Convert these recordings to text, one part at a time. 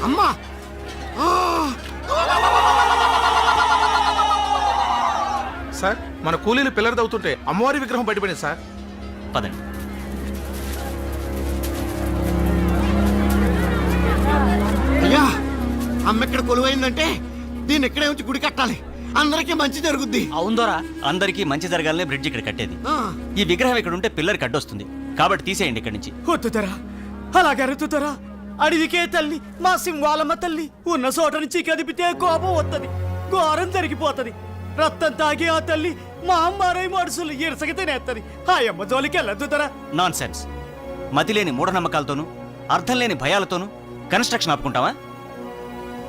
అమ్మా సార్ మన కూలీలు పిల్లలు తవ్వుతుంటే అమ్మవారి విగ్రహం బయటపడింది సార్. పదండి. అయ్యా అమ్మ ఇక్కడ కొలువైందంటే దీన్ని ఇక్కడే ఉంచి గుడి కట్టాలి, అందరికీ మంచి జరుగుద్ది. అవుందోరా, అందరికీ మంచి జరగాలనే బ్రిడ్జ్ ఇక్కడ కట్టేది. ఆ, ఈ విగ్రహం ఇక్కడ ఉంటే పిల్లలకి అడ్డొస్తుంది కాబట్టి తీసేయండి ఇక్కడి నుంచి. వద్దుతరా, అలాగే అరుతుతరా. అడవికే తల్లి మా సింహాలమ్మ తల్లి, ఉన్న చోట నుంచి కదిపితే కోపం వస్తుంది, ఘోరం జరిగిపోతుంది. రక్తం తాగి ఆ తల్లి మా అమ్మారై మనుషులు ఇరసకి తినేస్తుంది. ఆ అమ్మ జోలికి వెళ్ళొద్దుతరా. Non sense. మతిలేని మూఢనమ్మకాలతోనూ అర్థం లేని భయాలతోనూ కన్స్ట్రక్షన్ ఆపుకుంటావా?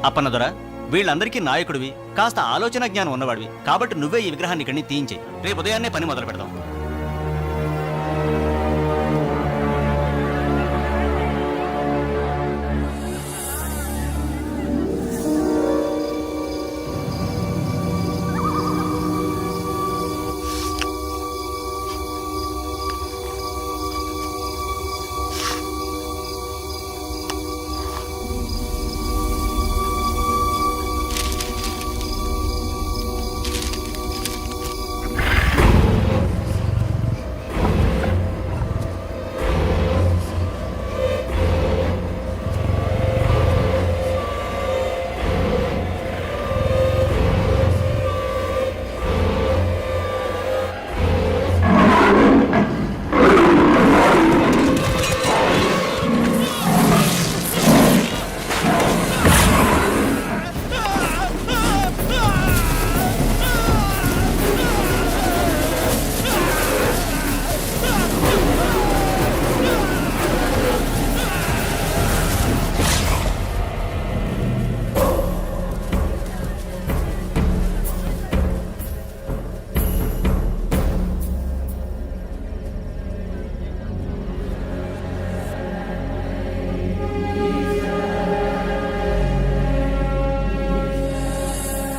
అప్పన్నదొర, వీళ్ళందరికీ నాయకుడివి, కాస్త ఆలోచన జ్ఞానం ఉన్నవాడివి కాబట్టి నువ్వే ఈ విగ్రహాన్ని ఇక్కడిని తీయించేయి. రేపు ఉదయాన్నే పని మొదలు పెడదాం.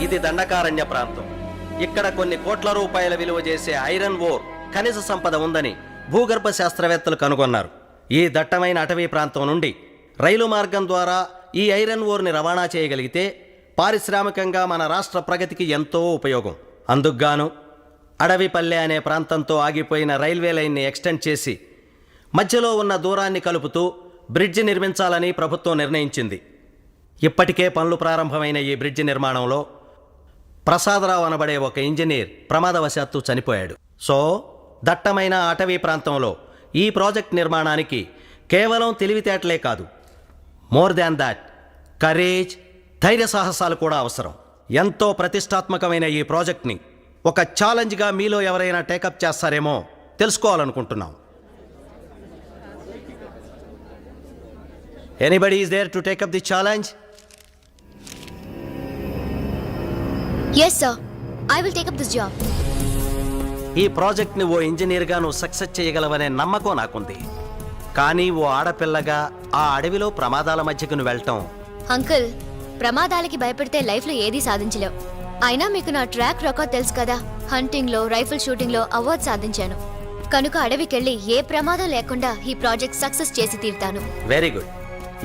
ఇది దండకారణ్య ప్రాంతం. ఇక్కడ కొన్ని కోట్ల రూపాయల విలువ చేసే ఐరన్ ఓర్ ఖనిజ సంపద ఉందని భూగర్భ శాస్త్రవేత్తలు కనుగొన్నారు. ఈ దట్టమైన అటవీ ప్రాంతం నుండి రైలు మార్గం ద్వారా ఈ ఐరన్ ఓర్ని రవాణా చేయగలిగితే పారిశ్రామికంగా మన రాష్ట్ర ప్రగతికి ఎంతో ఉపయోగం. అందుకుగాను అడవిపల్లె అనే ప్రాంతంతో ఆగిపోయిన రైల్వే లైన్ని ఎక్స్టెండ్ చేసి మధ్యలో ఉన్న దూరాన్ని కలుపుతూ బ్రిడ్జి నిర్మించాలని ప్రభుత్వం నిర్ణయించింది. ఇప్పటికే పనులు ప్రారంభమైన ఈ బ్రిడ్జి నిర్మాణంలో ప్రసాదరావు అనబడే ఒక ఇంజనీర్ ప్రమాదవశాత్తు చనిపోయాడు. సో దట్టమైన అటవీ ప్రాంతంలో ఈ ప్రాజెక్ట్ నిర్మాణానికి కేవలం తెలివితేటలే కాదు, మోర్ దాన్ దాట్ కరేజ్, ధైర్య సాహసాలు కూడా అవసరం. ఎంతో ప్రతిష్టాత్మకమైన ఈ ప్రాజెక్ట్ని ఒక ఛాలెంజ్గా మీలో ఎవరైనా టేకప్ చేస్తారేమో తెలుసుకోవాలనుకుంటున్నాం. Anybody is there to take up the challenge? Yes, sir. I will take up this job. ఈ ప్రాజెక్ట్ని ఓ ఇంజనీర్గా నువ్వు సక్సెస్ చేయగలవనే నమ్మకం నాకుంది. కానీ ఓ ఆడపిల్లగా ఆ అడవిలో ప్రమాదాల మధ్యకు నువ్వు వెళ్ళటం... అంకుల్, ప్రమాదాలకి భయపడితే లైఫ్లో ఏదీ సాధించలేవు. అయినా మీకు నా ట్రాక్ రికార్డ్ తెలుసు కదా. హంటింగ్లో, రైఫిల్ షూటింగ్లో అవార్డు సాధించాను. కనుక అడవికెళ్ళి ఏ ప్రమాదం లేకుండా ఈ ప్రాజెక్ట్ సక్సెస్ చేసి తీరుతాను. Very good.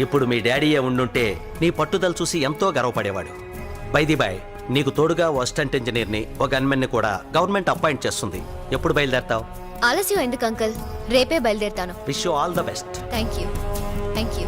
ఇప్పుడు మీ డాడీయే ఉండుంటే నీ పట్టుదల చూసి ఎంతో గర్వపడేవాడు. బై ది బై, నీకు తోడుగా ఓ అసిస్టెంట్ ఇంజనీర్ని, ఓ గన్మెన్ని కూడా గవర్నమెంట్ అపాయింట్ చేస్తుంది. ఎప్పుడు బయలుదేరతావు? ఆలస్యం ఎందుకు అంకుల్, రేపే బయలుదేరుతాను. Wish you all the best. Thank you. Thank you.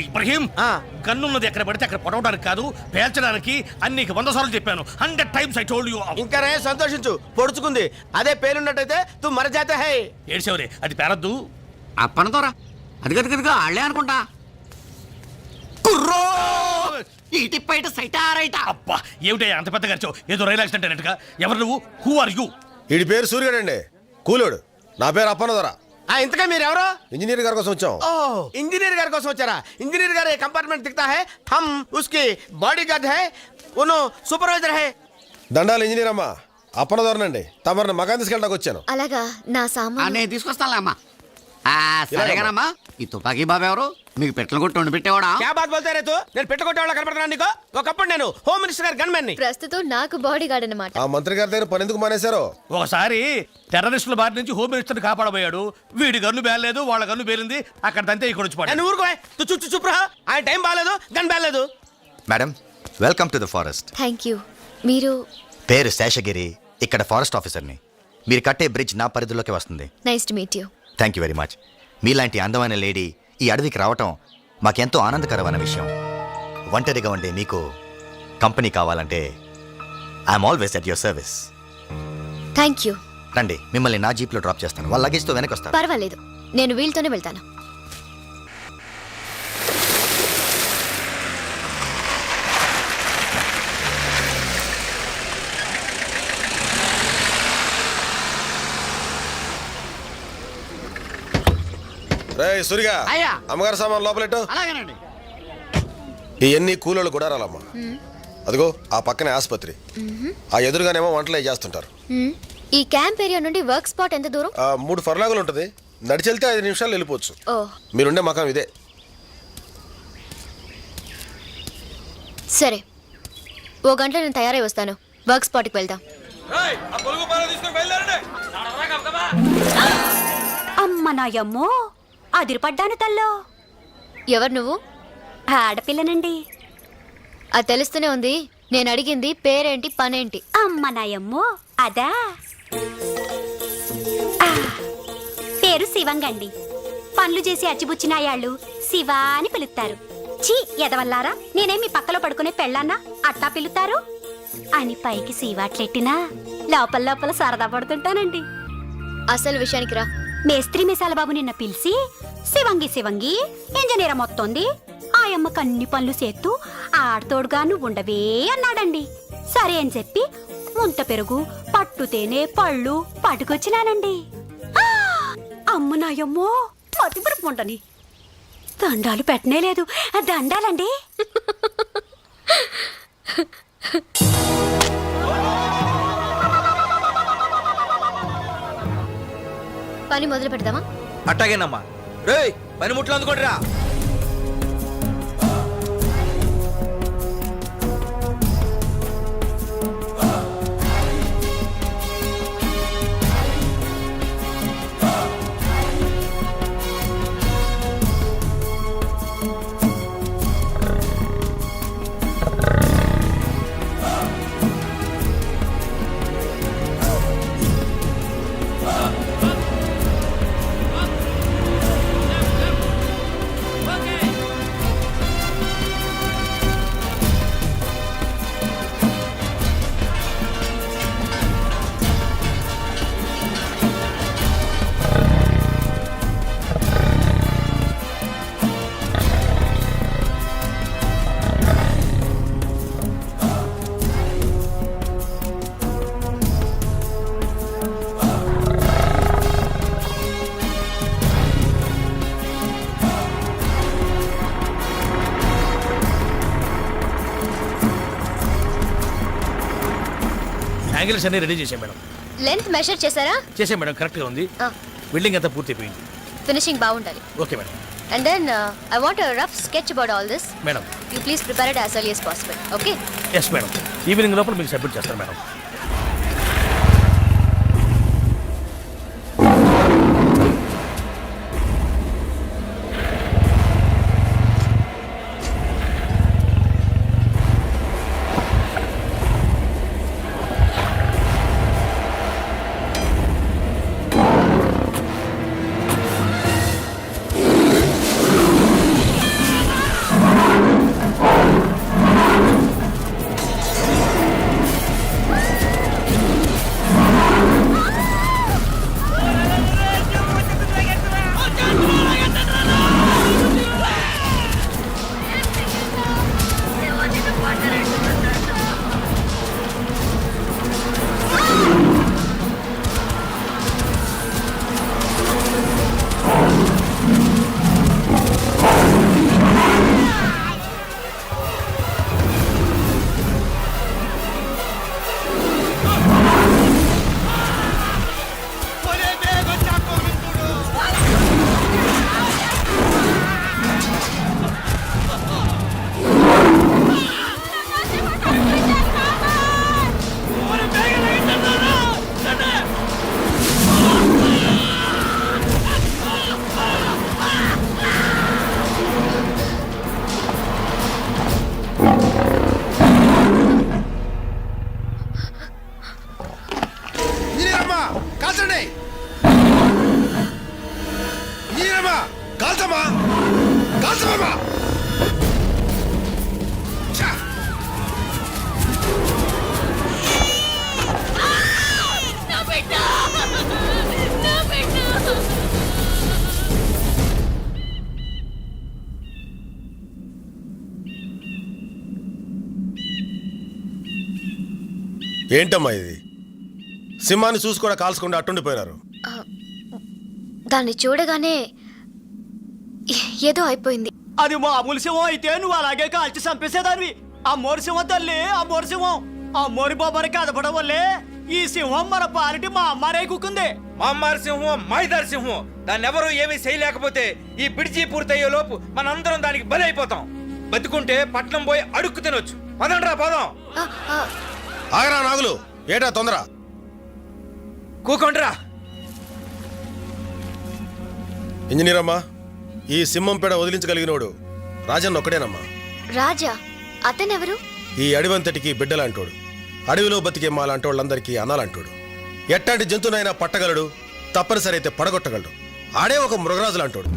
Ibrahim, గన్నున్నది ఎక్కడ పడితే అక్కడ పొడవడానికి కాదు, పేల్చడానికి. అన్ని 100 సార్లు చెప్పాను. 100 times I told you. ఇంకా రే సంతోషించు, పొడుచుకుంది. అదే పేరున్నట్టయితే తు మరజాతే హై. ఏడ్చేవరే, అది పేరద్దు. అప్పనతోరా అది గదిగా ఆళ్లే అనుకుంటా. కుర్రో ఇటు పైట సైటారైట. అబ్బా, ఏమిటయ్యా అంత పెద్ద ఖర్చు? ఏదో రైలు యాక్సిడెంట్ అయినట్టుగా. ఎవరు నువ్వు? Who are you? వీడి పేరు సూర్యుడండి, కూలోడు. నా పేరు అప్పనదొర. ఇంతగా మీరెవరో? ఇంజనీర్ గారి కోసం వచ్చాం. ఓ, ఇంజనీర్ గారి కోసం వచ్చారా? ఇంజనీర్ గారు కంపార్ట్మెంట్ దిखता है, हम उसके बॉडीगार्ड है, उनो सुपरवाइजर है. దండాలు ఇంజనీర్ అమ్మా. అప్పనదోరనండి తమరిని మకాన్ తీసుకెళ్ళడానికి వచ్చాను. అలాగా నా సామాన్ నేను తీసుకొస్తానులే అమ్మా. సరేగానమ్మా, ఈ తుపాకీ బాబు ఎవరు? మీకు పెట్టలు కొట్టి వండి పెట్టేవాడా? క్యా బాత్ బోల్తే రే తూ? నేను పెట్టుకుంటే వాళ్ళ కనపడుతున్నా నీకు? ఒకప్పుడు నేను హోమ్ మినిస్టర్ గారి గన్మెన్ ని. ప్రస్తుతం నాకు బాడీ గార్డ్ అనమాట. ఆ మంత్రి గారి దగ్గర పని ఎందుకు మానేశారో? ఒకసారి టెర్రరిస్టుల బారి నుంచి హోమ్ మినిస్టర్ కాపాడబోయాడు. వీడి గన్ను బేలేదు, వాళ్ళ గన్ను బేలింది. అక్కడ తంతే ఇక్కడ వచ్చి పడ్డాడు. నేను ఊరుకో తు చుచ్చు చుప్రా. ఆయన టైం బాగాలేదు, గన్ బాగాలేదు. Madam welcome to the forest. Thank you. మీరు? పేరు శేషగిరి, ఇక్కడ ఫారెస్ట్ ఆఫీసర్ని. మీరు కట్టే బ్రిడ్జ్ నా పరిధిలోకి వస్తుంది. Nice to meet you. Thank you very much. మీలాంటి అందమైన లేడీ ఈ అడవికి రావటం మాకెంతో ఆనందకరమైన విషయం. ఒంటరిగా ఉండే మీకు కంపెనీ కావాలంటే I'm always at your service. Thank you. రండి, మిమ్మల్ని నా జీప్లో డ్రాప్ చేస్తాను. వాళ్ళ లగేజ్తో వెనకొస్తారు. పర్వాలేదు, నేను వీళ్ళతోనే వెళ్తాను. రే సురిగా, అయ్యా. అమ్మగారి సామాన్ లోపలెట్టు. అలాగేనండి. ఇవన్నీ కూలోళ్ళు గుడారాలమ్మా. అదిగో ఆ పక్కనే ఆసుపత్రి, ఆ ఎదురుగానేమో వంటలు అవి చేస్తుంటారు. ఈ క్యాంప్ ఏరియా నుండి వర్క్ స్పాట్ ఎంత దూరం? 3 ఫర్లాగులు ఉంటుంది. నడిచెళ్తే 5 నిమిషాలు వెళ్ళిపోవచ్చు. ఓ మీరుండే మకాం ఇదే. సరే, ఓ గంటలో నేను తయారై వస్తాను. వర్క్ స్పాట్కి వెళ్దాం. అమ్మ నాయమ్మో, అదిరిపడ్డాను తల్లో. ఎవరు నువ్వు? ఆడపిల్లనండి. అది తెలుస్తూనే ఉంది. నేను అడిగింది పేరేంటి, పనేంటి? అమ్మ నాయమ్మో, అదా ఆ, పేరు శివంగండి. పనులు చేసి అచ్చిబుచ్చినాయాళ్ళు శివ అని పిలుస్తారు. చీ ఎదవల్లారా, నేనేం మీ పక్కలో పడుకునే పెళ్ళాన్నా అట్టా పిలుతారు అని పైకి శివాట్లెట్టినా లోపల లోపల సరదా పడుతుంటానండి. అసలు విషయానికి రా. మేస్త్రి మిసాల బాబు నిన్న పిలిచి శివంగి శివంగి ఇంజనీర్ మొత్తంది ఆయమ్మకు అన్ని పనులు చేస్తూ ఆడతోడుగా నువ్వు ఉండవే అన్నాడండి. సరే అని చెప్పి ముంత పెరుగు పట్టు తేనె పళ్ళు పట్టుకొచ్చినానండి. ఆ! అమ్మ నాయమ్మో, మతిపురపు ఉండని దండాలు పెట్టనే లేదు. దండాలండి. పని మొదలు పెడదామా? అట్టాగేనమ్మా. రేయ్ పని ముట్లు అందుకోండి రా. యాంగిల్స్ అన్ని రెడీ చేసాం మేడం. లెంత్ మెషర్ చేశారా? చేసాం మేడం, కరెక్ట్గా ఉంది. బిల్డింగ్ అంతా పూర్తి అయిపోయింది. ఫినిషింగ్ బాగుండాలి. Okay madam. And then I want a rough sketch about all this. Madam. You please prepare it as early as possible. Okay? Yes madam, evening లోపల మీకు సబ్మిట్ చేస్తాను మేడం. కాల్చండి ఇంజనీరమ్మా కాల్చమ్మా కాల్చమ్మా ఏంటమ్మా ఇది సింహాన్ని చూసి కూడా కాల్చకుండా అట్టుండిపోయినారు దాన్ని చూడగానే ఏదో అయిపోయింది. అది మామూలు సింహం అయితే నువ్వు అలాగే కాల్చి చంపేసేదానివి. ఆ మోరి సింహం తల్లి, ఆ మోరి సింహం, ఆ మోరి బాబారి కదపడం వల్లే ఈ సింహం మన పాలిటి మా అమ్మారే కుక్కుంది. మా అమ్మారి సింహం మాయిదారి సింహం దాన్ని ఎవరు ఏమీ చేయలేకపోతే ఈ బిడ్జి పూర్తయ్యే లోపు మనందరం దానికి బలి అయిపోతాం. బతుకుంటే పట్నం పోయి అడుక్కు తినొచ్చు. పదండ్రా పదం. ఆ, ఆ, ఆగరా నాగులు, ఏటా తొందర? కూకుండ్రా. ఇంజనీర్ అమ్మా, ఈ సింహం పేడ వదిలించగలిగినోడు రాజన్న ఒక్కడేనమ్మా. రాజా అతనెవరు? ఈ అడవంతటికి బిడ్డలాంటోడు, అడవిలో బతికే మాలాంటి వాళ్ళందరికీ అనాలంటోడు. ఎట్టాంటి జంతువునైనా పట్టగలడు, తప్పనిసరి అయితే పడగొట్టగలడు. ఆడే ఒక మృగరాజు లాంటోడు.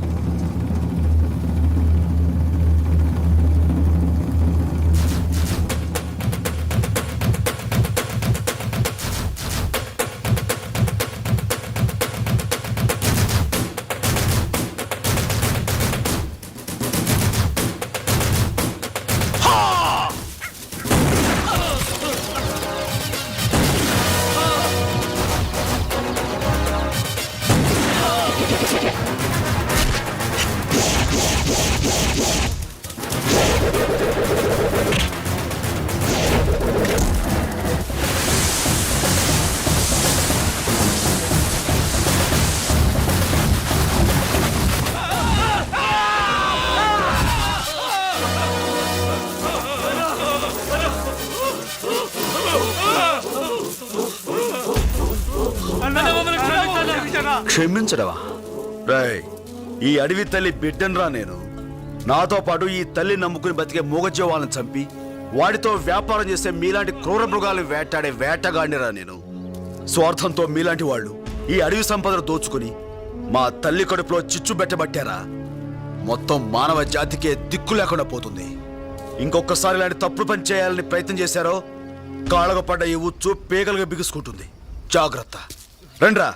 క్షమించడవా? రాయ్, ఈ అడవి తల్లి బిడ్డనరా నేను. నాతో పాటు ఈ తల్లి నమ్ముకుని బతికే మూగజీవాలను చంపి వాటితో వ్యాపారం చేసే మీలాంటి క్రూర మృగాలు వేటాడే వేటగాడినిరా నేను. స్వార్థంతో మీలాంటి వాళ్ళు ఈ అడవి సంపదను దోచుకుని మా తల్లి కడుపులో చిచ్చు పెట్టబట్టారా మొత్తం మానవ జాతికే దిక్కు లేకుండా పోతుంది. ఇంకొకసారి ఇలాంటి తప్పుడు పని చేయాలని ప్రయత్నం చేశారో కాళ్ళకు పడ్డ ఈ ఉచ్చు పేగలుగా బిగుసుకుంటుంది. జాగ్రత్త. రండ్రా.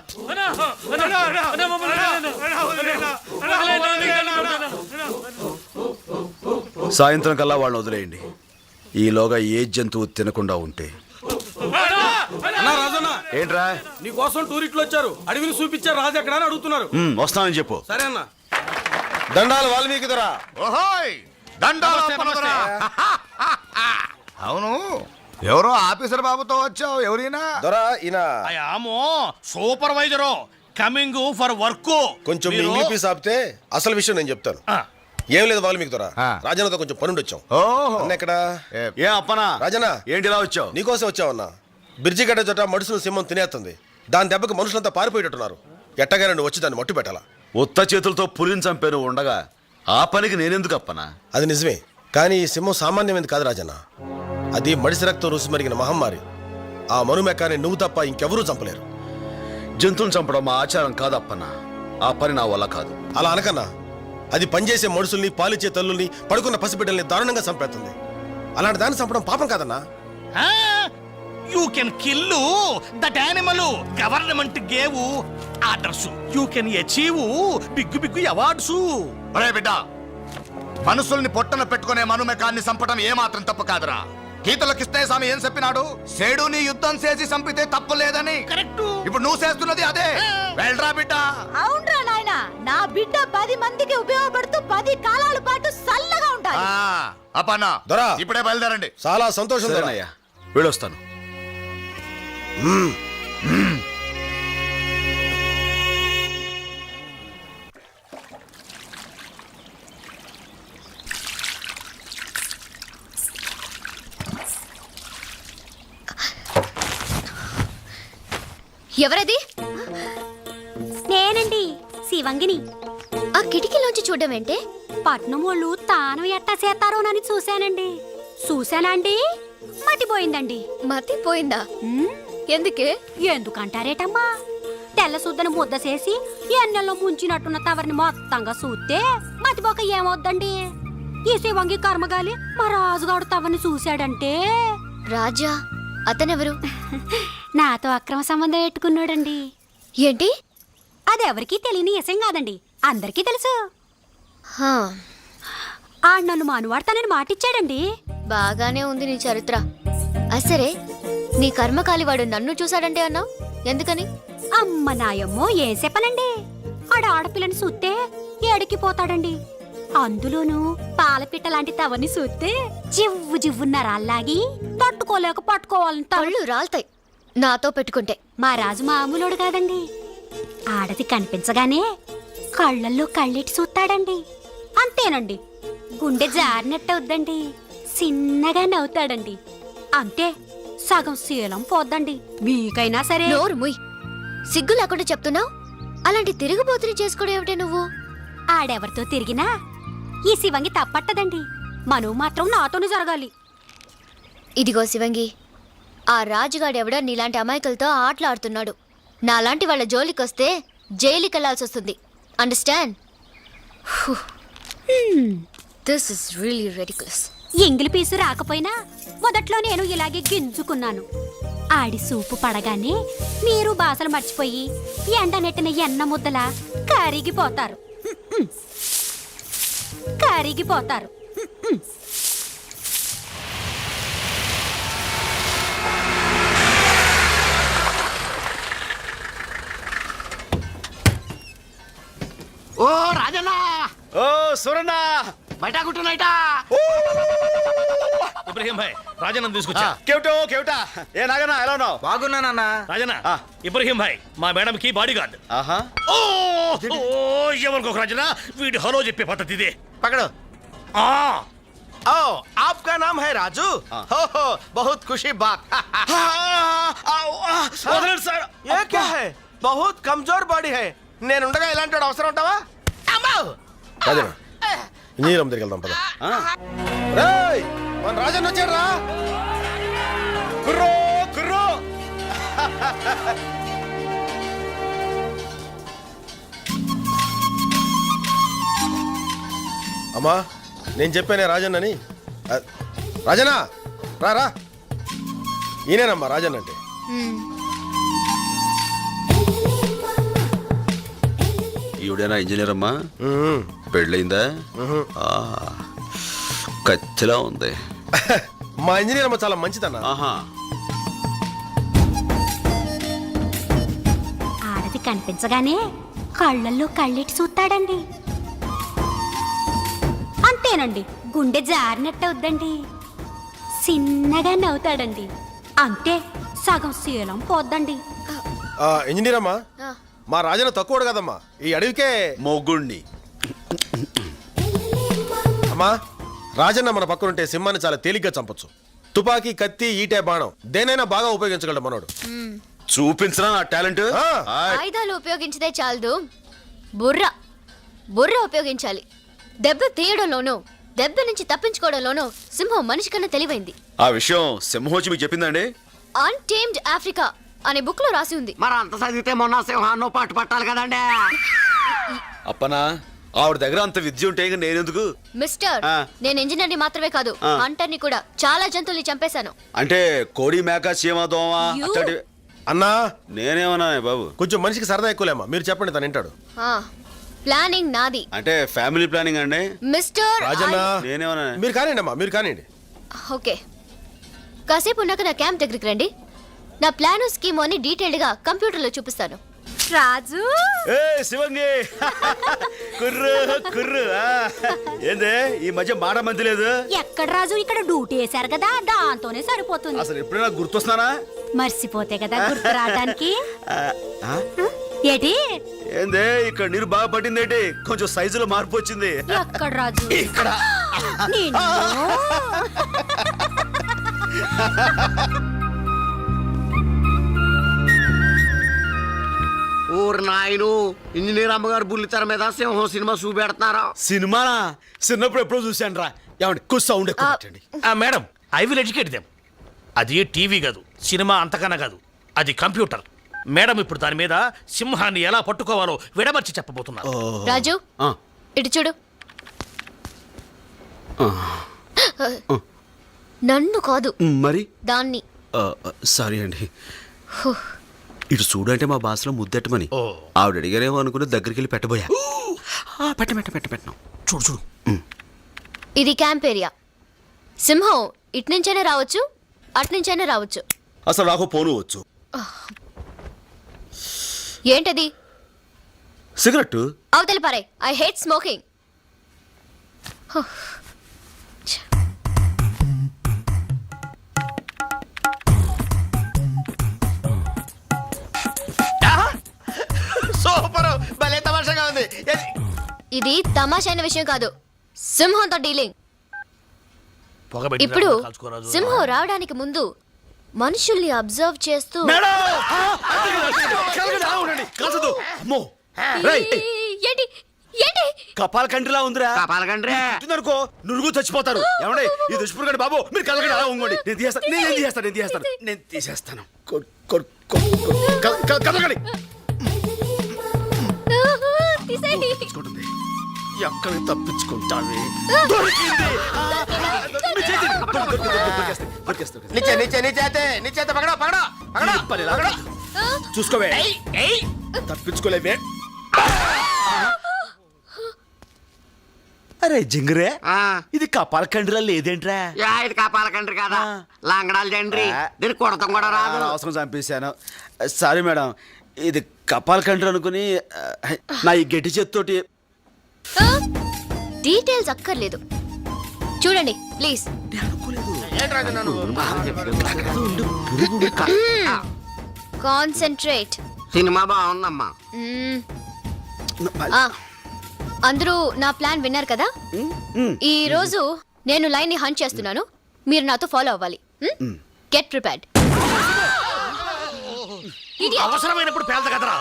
సాయంత్రం కల్లా వాళ్ళని వదిలేయండి. ఈలోగా ఏ జంతువు తినకుండా ఉంటే. ఏంట్రా? నీకోసం టూరిస్టులు వచ్చారు, అడవిని చూపించారు, రాజు ఎక్కడ అని అడుగుతున్నారు. వస్తానని చెప్పు. సరే అన్న. దండాలు వాల్మీకి దొరా. అవును, ఎవరో ఆఫీసర్ బాబుతో వచ్చావు. ఎవరైనా దొరా ఈయన ఆమో సూపర్వైజరు కమింగ్ ఫర్ వర్క్. కొంచెం మీ ఇంగ్లీష్ ఆపితే అసలు విషయం నేను చెప్తాను. ఏం లేదు వాల్మీకి దొరా, రాజన్నతో కొంచెం పనుండి వచ్చాం. అన్న ఎక్కడ? ఏ అప్పనా? రాజన్న ఏంటిలా వచ్చావు? నీకోసం వచ్చావన్నా. బ్రిడ్జి గడ్డ చోట మడుసులు సింహం తినేస్తుంది. దాని దెబ్బకి మనుషులంతా పారిపోయేటట్టున్నారు. ఎట్టగానే నువ్వు వచ్చి దాన్ని మట్టు పెట్టాలా. ఉత్త చేతులతో పులిని చంపాను ఉండగా ఆ పనికి నేనెందుకు అప్పనా? అది నిజమే, కానీ ఈ సింహం సామాన్యమైనది కాదు రాజన్న. అది మడిసి రక్తం రుసి మరిగిన మహమ్మారి. ఆ మనుమెక్కాన్ని నువ్వు తప్ప ఇంకెవరూ చంపలేరు. జంతువుని చంపడం మా ఆచారం కాదప్పన్నా. ఆ పని నా వల్ల కాదు. అలా అనకన్నా. అది పనిచేసే మనుషుల్ని, పాలిచ్చే తల్లుల్ని, పడుకున్న పసిబిడ్డల్ని దారుణంగా చంపేస్తుంది. అలాంటి దాన్ని చంపడం పాపం కాదన్నా. You can kill that animal. Government gave orders. You can achieve big big awards. బిడ్డ, మనుషుల్ని పొట్టన పెట్టుకునే మనుమెకాన్ని చంపడం ఏమాత్రం తప్పు కాదురా. గీతలో కృష్ణస్వామి ఏం చెప్పినాడు? సేడుని యుద్ధం చేసి చంపితే తప్పు లేదని. కరెక్ట్. ఇప్పుడు నువ్వు చేస్తున్నది అదే. వెళ్ళరా బిడ్డ. అవునరా నాయనా, నా బిడ్డ 10 మందికి ఉపయోగపడుతూ 10 కాలాల పాటు చల్లగా ఉంటాయి. అప్పన్నా దొరా, ఇప్పుడే బయలుదేరండి. చాలా సంతోషం దొరా. సరేనయ్యా, వెళ్ళొస్తాను. ఎవరది? నేనండి, శివంగిని. ఆ కిటికీలోంచి చూడడం ఏంటే? పట్నం వాళ్ళు తాను ఎట్టా చేస్తారోనని చూశానండి. చూశానండి, మతిపోయిందండి. మతిపోయిందా? ఉమ్, ఎందుకే? ఎందుకంటారేటమ్మా? తెల్ల సుద్దని ముద్ద చేసి ఎన్నెల్లో ముంచినట్టున్న తవరిని మొత్తంగా చూస్తే మతిపోక ఏమవుద్దండి? ఈ శివంగి కర్మగాలి మా రాజుగాడు తవరిని చూశాడంటే రాజా అతనెవరు? నాతో అక్రమ సంబంధం పెట్టుకున్నాడండి. ఏంటి? అదెవరికీ తెలియని విషయం కాదండి, అందరికీ తెలుసు. హా, ఆడు నన్ను మానువాడతానని మాటిచ్చాడండి. బాగానే ఉంది నీ చరిత్ర. సరే, నీ కర్మకాలి వాడు నన్ను చూశాడంటే అన్నావు, ఎందుకని? అమ్మ నాయమ్మో ఏం చెప్పనండి, ఆడ ఆడపిల్లని చూస్తే ఏడికిపోతాడండి. అందులోనూ పాలపిట్ట లాంటి తవని చూస్తే జివ్వు జివ్వున్న రాళ్ళాగి తట్టుకోలేక పట్టుకోవాలంట. పళ్ళు రాల్తాయి నాతో పెట్టుకుంటే. మా రాజు మామూలుడు కాదండి, ఆడది కనిపించగానే కళ్ళల్లో కళ్ళెట్టి చూస్తాడండి. అంతేనండి, గుండె జారినట్టవుద్దండి, చిన్నగా నవ్వుతాడండి. అంతే, సగం శీలం పోద్దండి. మీకైనా సరే. నోరు ముయ్, సిగ్గు లేకుండా చెప్తున్నావు. అలాంటి తిరుగుబోతుని చేసుకోవడం ఏమిటే నువ్వు? ఆడెవరితో తిరిగినా ఈ శివంగి తప్పట్టదండి, మనవు మాత్రం నాతోనే జరగాలి. ఇదిగో శివంగి, ఆ రాజుగాడెవడో నీలాంటి అమాయకులతో ఆటలాడుతున్నాడు. నాలాంటి వాళ్ళ జోలికొస్తే జైలుకి వెళ్లాల్సి వస్తుంది. Understand? This is really ridiculous. ఎంగిలి పీసు రాకపోయినా మొదట్లో నేను ఇలాగే గింజుకున్నాను. ఆడి సూపు పడగానే మీరు బాసలు మర్చిపోయి ఎండ నెట్టిన ఎన్న ముద్దలా కరిగిపోతారు. కరిగిపోతారు. ఓ రాజన్న, ఓ సురన్నా, బయట కూర్చున్నైటా. ఇబ్రహీం భాయ్, రాజన్న తీసుకొచ్చా. కేవటో కేవటా, ఏ నాగన్నా ఎలా ఉన్నావు? బాగున్నానన్నా. రాజన్న, ఇబ్రహీం భాయ్ మా మేడం కి బాడీ గార్డ్. ఆహా, ఓ ఎవరికొక రాజన్న, వీడి హలో చెప్పే పద్ధతి ఇదే. పకడో. ఆ ओ आपका नाम है राजू? हो बहुत खुशी बात। వదలండి సార్. ये क्या है? बहुत कमजोर बॉडी है. నేనుండగా ఇలాంటి వాడు అవసరం ఉంటావా? రాజన్న ఇంజనీరం దగ్గరికి వెళ్దాం పద. రేయ్, మన రాజన్న వచ్చాడు రా. కుర్రో కుర్రో. అమ్మా, నేను చెప్పానే రాజన్నని. రాజన్న రా రా, ఈయనేనమ్మా రాజన్న అంటే. ఈవిడేనా ఇంజనీర్ అమ్మా? ఉమ్. పెళ్ళయిందా? కచ్చిలా ఉంది. మా ఇంజనీర్ అమ్మ చాలా మంచిదన్న. ఆహా, ఆడది కనిపించగానే కళ్ళల్లో కళ్ళెట్టి చూస్తాడండి. అంతేనండి, గుండె జారినట్టవుద్దండి, చిన్నగా నవ్వుతాడండి. అంతే, సగం శీలం పోద్దండి. ఇంజనీర్ అమ్మా, మా రాజన్న తక్కువడు కదమ్మా, ఈ అడవికే మొగుణ్ణి. అమ్మా, రాజన్న మన పక్కనుంటే సింహాన్ని చాలా తేలిగ్గా చంపొచ్చు. తుపాకీ, కత్తి, ఈటే, బాణం దేనైనా బాగా ఉపయోగించగలడు మనోడు. చూపించరా నా టాలెంట్. ఆయుధాలు ఉపయోగించదే చాలదు, బుర్ర ఉపయోగించాలి. దెబ్బ తీయడంలోనూ దెబ్బ నుంచి తప్పించుకోవడంలోనూ సింహం మనిషి కన్నా తెలివైంది. ఆ విషయం సింహోచి మీకు చెప్పిందండి? అన్టేమ్డ్ ఆఫ్రికా అనే బుక్ లో రాసి ఉంది. మరి అంత చదివితే మొన్న సింహాన్నో పాటు పట్టాలి కదండి. అప్పనా, ఆవిడ దగ్గర అంత విద్య ఉంటే నేనెందుకు? మిస్టర్, నేను ఇంజనీర్ని మాత్రమే కాదు, హంటర్ని కూడా. చాలా జంతువుల్ని చంపేశాను. అంటే కోడి, మేక, చీమ, దోమ అత్తడి. అన్నా, నేనేమన్నా బాబు? కొంచెం మనిషికి సరదా ఎక్కువలేమ్మా, మీరు చెప్పండి తను వింటాడు. ప్లానింగ్ నాది. అంటే ఫ్యామిలీ ప్లానింగ్ అండి. మిస్టర్, రాజన్న, నేనేమన్నా? మీరు కానివ్వండి అమ్మా, మీరు కానివ్వండి. ఓకే, కాసేపు ఉన్నాక నా క్యాంప్ దగ్గరికి రండి. నా ప్లాను స్కీమ్ అని డీటెయిల్డ్ గా కంప్యూటర్లో చూపిస్తాను. రాజు, ఏ శివంగి, కుర్రు కుర్రు. ఏందే ఈ మధ్య మాట మంది లేదు? ఎక్కడ రాజు, ఇక్కడ డ్యూటీ వేశారు కదా, దాంతోనే సరిపోతుంది. అసలు ఎప్పుడైనా గుర్తొస్తున్నానా? మర్చిపోతే కదా గుర్తు రావడానికి. ఏటి ఏందే ఇక్కడ నీరు బాగా పట్టిందేటి? కొంచెం సైజులో మార్పు వచ్చింది. ఎక్కడ రాజు? ఇక్కడ. ఊరు నాయను, ఇంజనీర్ అమ్మగారు బుల్లితెర మీద సింహం సినిమా చూపెడుతున్నారా? సినిమానా? చిన్నప్పుడు ఎప్పుడో చూశాను రా. ఏమండి కొంచెం సౌండ్ ఎక్కువ పెట్టండి. Madam, I will educate them. అది టీవీ కాదు, సినిమా అంతకన్నా కాదు, అది కంప్యూటర్. మేడం ఇప్పుడు దాని మీద సింహాన్ని ఎలా పట్టుకోవాలో విడమర్చి చెప్పబోతున్నారు. రాజు ఇటు చూడు. నన్ను కాదు మరి దాన్ని. సారీ అండి. ఇటు చూడు అంటే మా భాషలో ముద్దెట్టమని ఆవిడ అడిగారేమో అనుకుని దగ్గరికి వెళ్ళి పెట్టబోయా. పెట్టను. చూడు చూడు. ఇది క్యాంప్ ఏరియా. సింహం ఇటు నుంచైనా రావచ్చు, అటు నుంచైనా రావచ్చు. అసలు నాకు పోను వచ్చు. ఏంటది? సిగరెట్. అవతలి పారే. I hate smoking. సూపర్, భలే తమాషాగా ఉంది. ఇది తమాషైన విషయం కాదు, సింహంతో డీలింగ్. పొగబెట్టి ఇప్పుడు కాల్చుకోరాదు. సింహం రావడానికి ముందు మనుషుల్ని అబ్జర్వ్ చేస్తూ ఏంటి ఏంటి కపాల కంట్రీలా ఉందిరా. పాలకండ్రే అనుకో నురుగు చచ్చిపోతారు. ఏమండి ఈ దుష్పురుగండి బాబు, మీరు కలగండి అలా ఉంగండి. నేను తీసేస్తాను. కలగండి. తీసేయండి. ఎక్కడికి తప్పించుకుంటావి? చూసుకోవే, తప్పించుకోలేవే. అరే జింగరే, ఇది కపాల కండ్రిలా లేదేంట్రా? ఇది కాపాలకండ్రి కదా, లాంగడాలు జండ్రి. దీన్ని కొడతాం కూడా రాదు. అవసరం చంపేశాను. సారీ మేడం, ఇది కపాల కండ్రి అనుకుని నా ఈ గట్టి చేత్తోటి. డీటెయిల్స్ అక్కర్లేదు, చూడండి ప్లీజ్. కాన్సంట్రేట్. సినిమా బాగుందమ్మా. అందరూ నా ప్లాన్ విన్నారు కదా. ఈ రోజు నేను లైన్ ని హంట్ చేస్తున్నాను, మీరు నాతో ఫాలో అవ్వాలి. Get prepared. అవసరమైనప్పుడు పేల్త కదరా.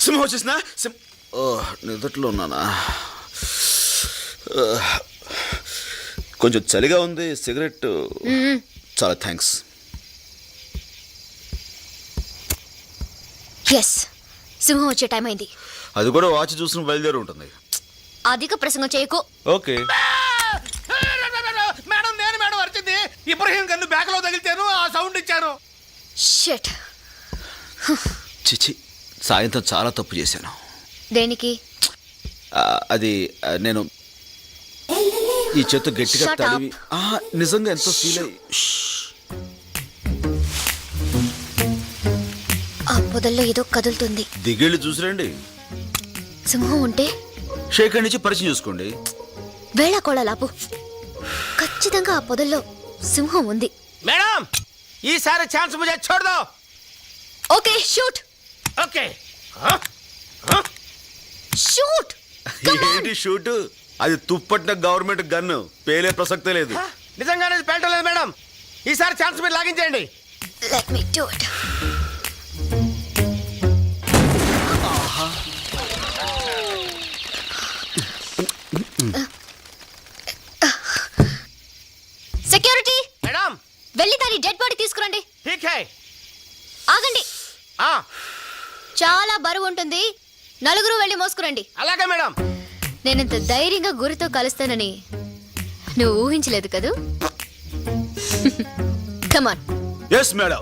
సింహం వచ్చేసినా? నిద్రలో ఉన్నానా? కొంచెం చలిగా ఉంది. సిగరెట్. చాలా థ్యాంక్స్. ఎస్, సింహం వచ్చే టైం అయింది. అది కూడా వాచ్ చూసిన బయలుదేరి ఉంటుంది. అధిక ప్రసంగం చేయకు. ఓకే. మేడం నేను మేడం వచ్చింది. ఇబ్రహీం గన్ను బ్యాక్ లో తగిలితేను ఆ సౌండ్ ఇచ్చాను. షట్. చిచి, సాయంత్రం చాలా తప్పు చేశాను. దేనికి? అది నేను ఈ చేత్తో గట్టిగా Shut తడివి. నిజంగా ఎంతో ఫీల్ అయ్యి. ఆ పొదల్లో ఏదో కదులుతుంది. దిగేళ్ళు చూసిరండి. సింహం ఉంటే షేక్ నుంచి పరిచయం చూసుకోండి. వేళ కోళలాపు. ఖచ్చితంగా ఆ పొదల్లో సింహం ఉంది. మేడం ఈసారి ఛాన్స్ ముझे छोड़ दो. Okay, shoot. Okay shoot. ఏంటి షూట్? అది తుప్పట్టిన గవర్నమెంట్ గన్ను, పేలే ప్రసక్తే లేదు. నిజంగానే పేల్టలేదు మేడం. ఈసారి ఛాన్స్ మీరు లాగించేయండి. Let me do it. Security madam వెళ్ళి దాని డెడ్ బాడీ తీసుకురండి. ఠీక్ హై. ఆగండి, చాలా బరువు ఉంటుంది. నలుగురు వెళ్ళి మోసుకురండి. అలాగే మేడం. నేనంత ధైర్యంగా గురితో కలుస్తానని నువ్వు ఊహించలేదు కదూ. కమాన్. Yes madam.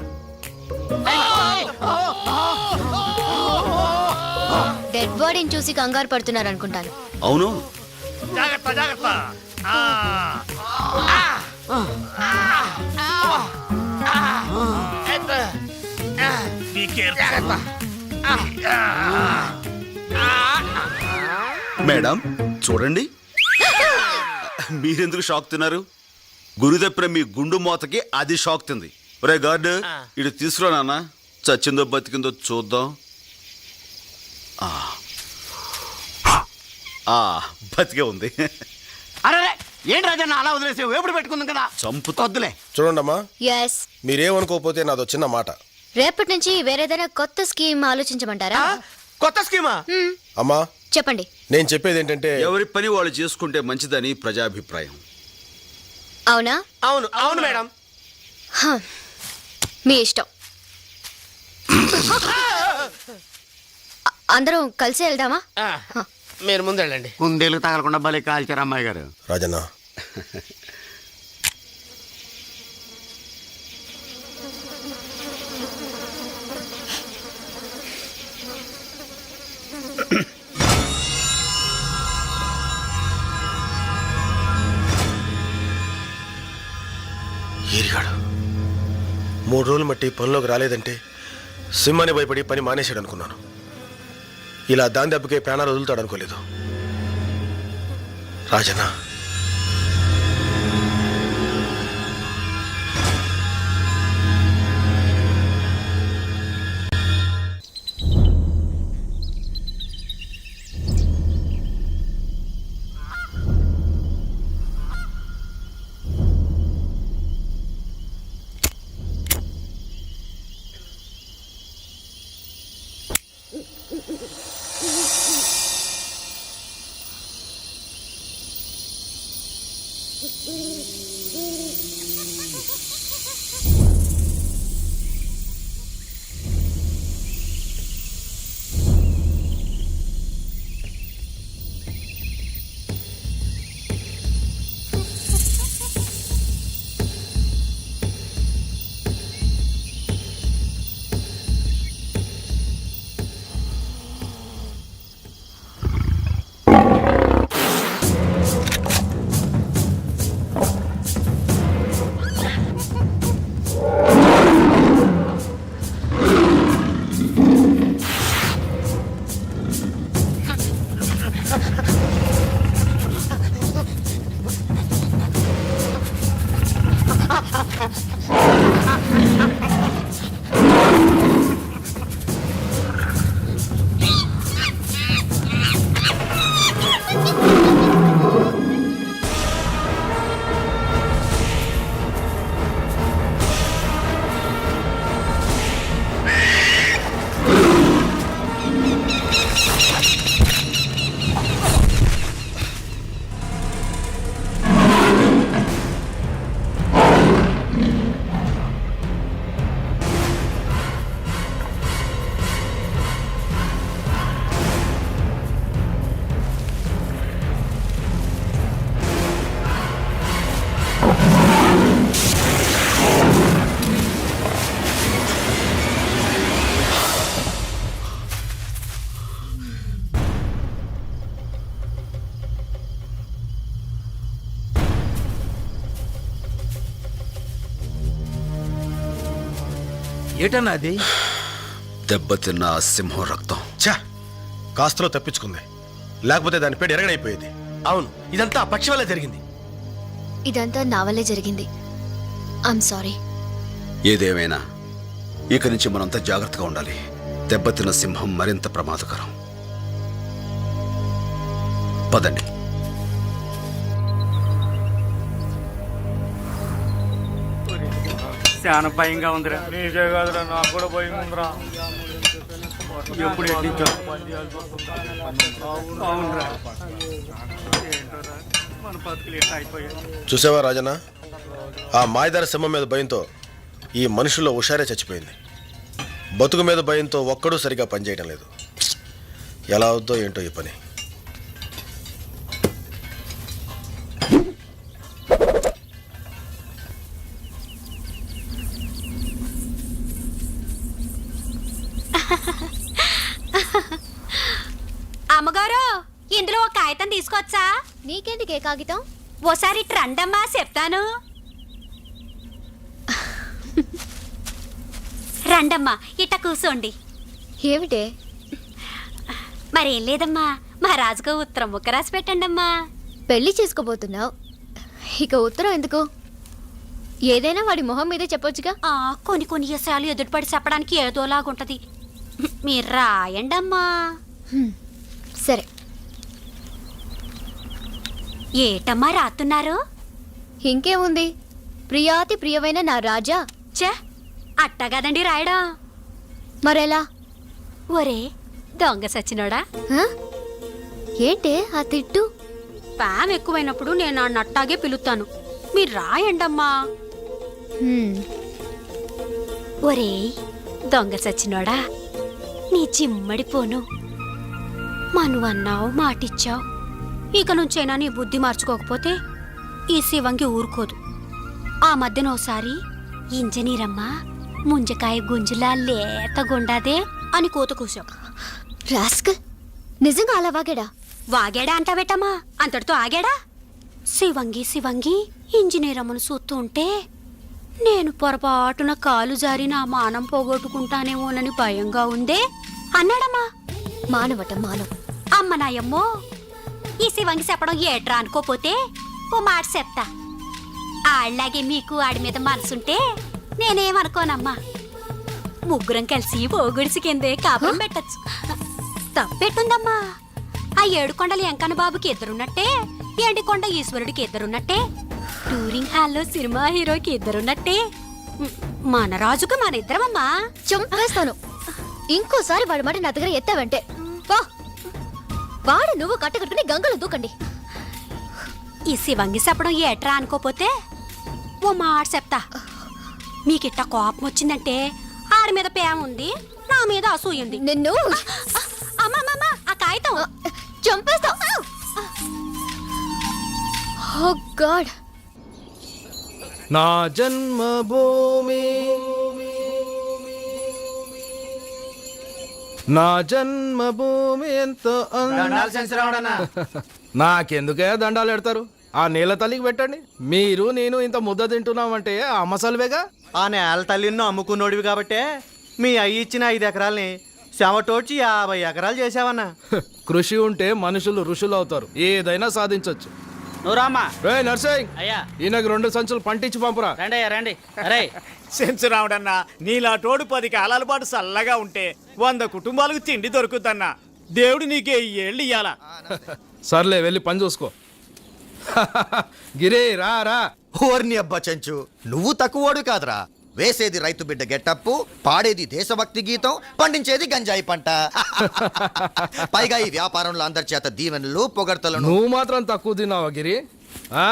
డెడ్ బాడీని చూసి కంగారు పడుతున్నారు అనుకుంటాను. అవును. జాగ్రత్త జాగ్రత్త. Be careful. మేడం చూడండి. మీరెందుకు షాక్ తిన్నారు? గురి తప్పిన మీ గుండు మోతకి అది షాక్ తింది. ఒరే గార్డు, ఇటు తీసుకురా నాన్న. చచ్చిందో బతికిందో చూద్దాం. బతికే ఉంది. అరే ఏంటి రాజన్న అలా వదిలేసావు? ఎప్పుడు పెట్టుకుందాం కదా. చంపుతొద్దులే. చూడండమ్మా, ఎస్. మీరేమనుకోకపోతే నాదో చిన్న మాట. రేపటి నుంచి వేరేదైనా కొత్త స్కీమ్ ఆలోచించమంటారా? కొత్త స్కీమా? అమ్మా చెప్పండి. నేను చెప్పేది ఏంటంటే ఎవరి పని వాళ్ళు చేసుకుంటే మంచిదని ప్రజాభిప్రాయం. అవునా? అవును అవును మేడం. హ, మీ ఇష్టం. అందరం కలిసి వెళ్దామా? మీరు ముందు వెళ్ళండి. కుందేలు తగలకుండా భలే కాల్చారు అమ్మాయి గారు. రాజన్న ఏరిగాడు 3 రోజులు మట్టి పనిలోకి రాలేదంటే సింహాన్ని భయపడి పని మానేశాడు అనుకున్నాను. ఇలా దాని దెబ్బకే ప్రాణాలు వదులుతాడు అనుకోలేదు. రాజన్న ఏటన్నా అది? దెబ్బతిన్న ఆ సింహం రక్తం. ఛా కాస్తలో తప్పించుకుంది, లేకపోతే దాని పేరు ఎరగడైపోయేది. అవును, ఇదంతా ఆ పక్షి వల్ల జరిగింది. ఇదంతా నా వల్లే జరిగింది. I'm sorry. ఏదేమైనా ఇక నుంచి మనంతా జాగ్రత్తగా ఉండాలి. దెబ్బతిన్న సింహం మరింత ప్రమాదకరం. పదండి. చాలా భయంగా ఉందిరా. నీకే కాదురా, నాకు కూడా భయం ఉందిరా. ఎప్పుడు అవునరా, మన బతుకులు ఎట్లా అయిపోయాయి. చూసావా రాజన్న, ఆ మాయదార సింహం మీద భయంతో ఈ మనుషుల్లో హుషారే చచ్చిపోయింది. బతుకు మీద భయంతో ఒక్కడూ సరిగా పనిచేయడం లేదు. ఎలా అవుద్దో ఏంటో ఈ పని. అమ్మగారు, ఇందులో ఒక కాగితం తీసుకొచ్చా? నీకెందుకే కాగితం? ఓసారి రండమ్మా, చెప్తాను. రండమ్మా, ఇట్ట కూర్చోండి. ఏమిటే? మరేం లేదమ్మా, మా రాజుకు ఉత్తరం ముక్క రాసి పెట్టండమ్మా. పెళ్లి చేసుకోబోతున్నావు, ఇక ఉత్తరం ఎందుకు? ఏదైనా వాడి మొహం మీదే చెప్పొచ్చుగా. కొన్ని కొన్ని విషయాలు ఎదుటిపడి చెప్పడానికి ఏదోలాగుంటది. మీరు రాయండమ్మా. సరే. ఏటమ్మా రాస్తున్నారు? ఇంకేముంది, ప్రియాతి ప్రియమైన నా రాజా. చ అట్టగదండి రాయడం. మరెలా? ఒరే, దొంగ సచ్చినోడా హ? ఏంటే ఆ తిట్టు? ప్యామ్ ఎక్కువైనప్పుడు నేను ఆ నట్టాగే పిలుస్తాను. మీరు రాయండమ్మా. హ్మ్. ఒరేయ్ దొంగ సచ్చినోడా, నీ చిమ్మడిపోను. మనువన్నావు, మాటిచ్చావు. ఇక నుంచైనా నీ బుద్ధి మార్చుకోకపోతే ఈ శివంగి ఊరుకోదు. ఆ మధ్యన ఓసారి ఇంజనీరమ్మా ముంజకాయ గుంజులా లేతగుండాదే అని కూత కూసావు. రాస్కల్, నిజంగా అలా వాగాడా? వాగాడా అంటావేటమ్మా, అంతటితో ఆగాడా? శివంగి శివంగి ఇంజనీరమ్మను చూస్తూ ఉంటే నేను పొరపాటున కాలు జారి నా మానం పోగొట్టుకుంటానేమోనని భయంగా ఉందే అన్నాడమ్మా. మానవట మానవ. అమ్మ నాయమ్మో, ఈ శివంగి చెప్పడం ఏట్రా అనుకోపోతే ఓ మాట చెప్తా. ఆళ్ళలాగే మీకు ఆడి మీద మనసుంటే నేనేమనుకోనమ్మా. ముగ్గురం కలిసి ఓగుడిసి కిందే కాపురం పెట్టచ్చు. తప్పెట్టుందమ్మా. ఆ ఏడుకొండల ఎంకన్న బాబుకి ఇద్దరున్నట్టే, ఏడికొండ ఈశ్వరుడికి ఇద్దరున్నట్టే, టూరింగ్ హాల్లో సినిమా హీరోకి ఇద్దరున్నట్టే, మన రాజుకు మన ఇద్దరమమ్మా. చంపేస్తాను. ఇంకోసారి వాడి మాట నా దగ్గర ఎత్తావంటే వా, వాడు నువ్వు కట్టకట్టుకుని గంగలో దూకండి. ఈ శివంగి చెప్పడం ఏట్రా అనుకోపోతే ఓ మాట చెప్తా. మీకిట్ట కోపం వచ్చిందంటే ఆడి మీద ప్రేమ ఉంది, నా మీద అసూయ ఉంది. నిన్ను అమ్మమ్మమ్మ, ఆ కాగితం చంపేస్తావు. ఓ గాడ్. నా జన్మభూమి, నా జన్మభూమి ఎంతో నాకెందుకే దండాలు పెడతారు? ఆ నీళ్ళ తల్లికి పెట్టండి. మీరు నేను ఇంత ముద్ద తింటున్నామంటే ఆ మసాలువేగా. ఆ నేల తల్లిని అమ్ముకున్నోడివి కాబట్టే మీ అయ్యి ఇచ్చిన 5 ఎకరాల్ని శవటోడ్చి 50 ఎకరాలు చేసావన్నా. కృషి ఉంటే మనుషులు ఋషులు అవుతారు, ఏదైనా సాధించొచ్చు. నువ్వు రామ్మా. రే నర్సింగ్, అయ్యా ఈయనకు 2 సంచులు పంటించి పంపురా. రండి అయ్యా రండి. అరే సెన్స్ రావడన్నా, నీలా తోడు 10 కాలాల పాటు చల్లగా ఉంటే 100 కుటుంబాలకు తిండి దొరుకుద్దన్నా. దేవుడు నీకే ఈ ఏళ్ళు ఇయ్యాలా. సర్లే వెళ్ళి పని చూసుకో. గిరే రా రా. ఓర్ని అబ్బా చెంచు, నువ్వు తక్కువోడు కాదురా. వేసేది రైతు బిడ్డ గెట్టప్పు, పాడేది దేశభక్తి గీతం, పండించేది గంజాయి పంట. పైగా ఈ వ్యాపారంలో అందరి చేత దీవెనలు పొగడ్తలను. నువ్వు మాత్రం తక్కువ తిన్నావా గిరి? ఆ?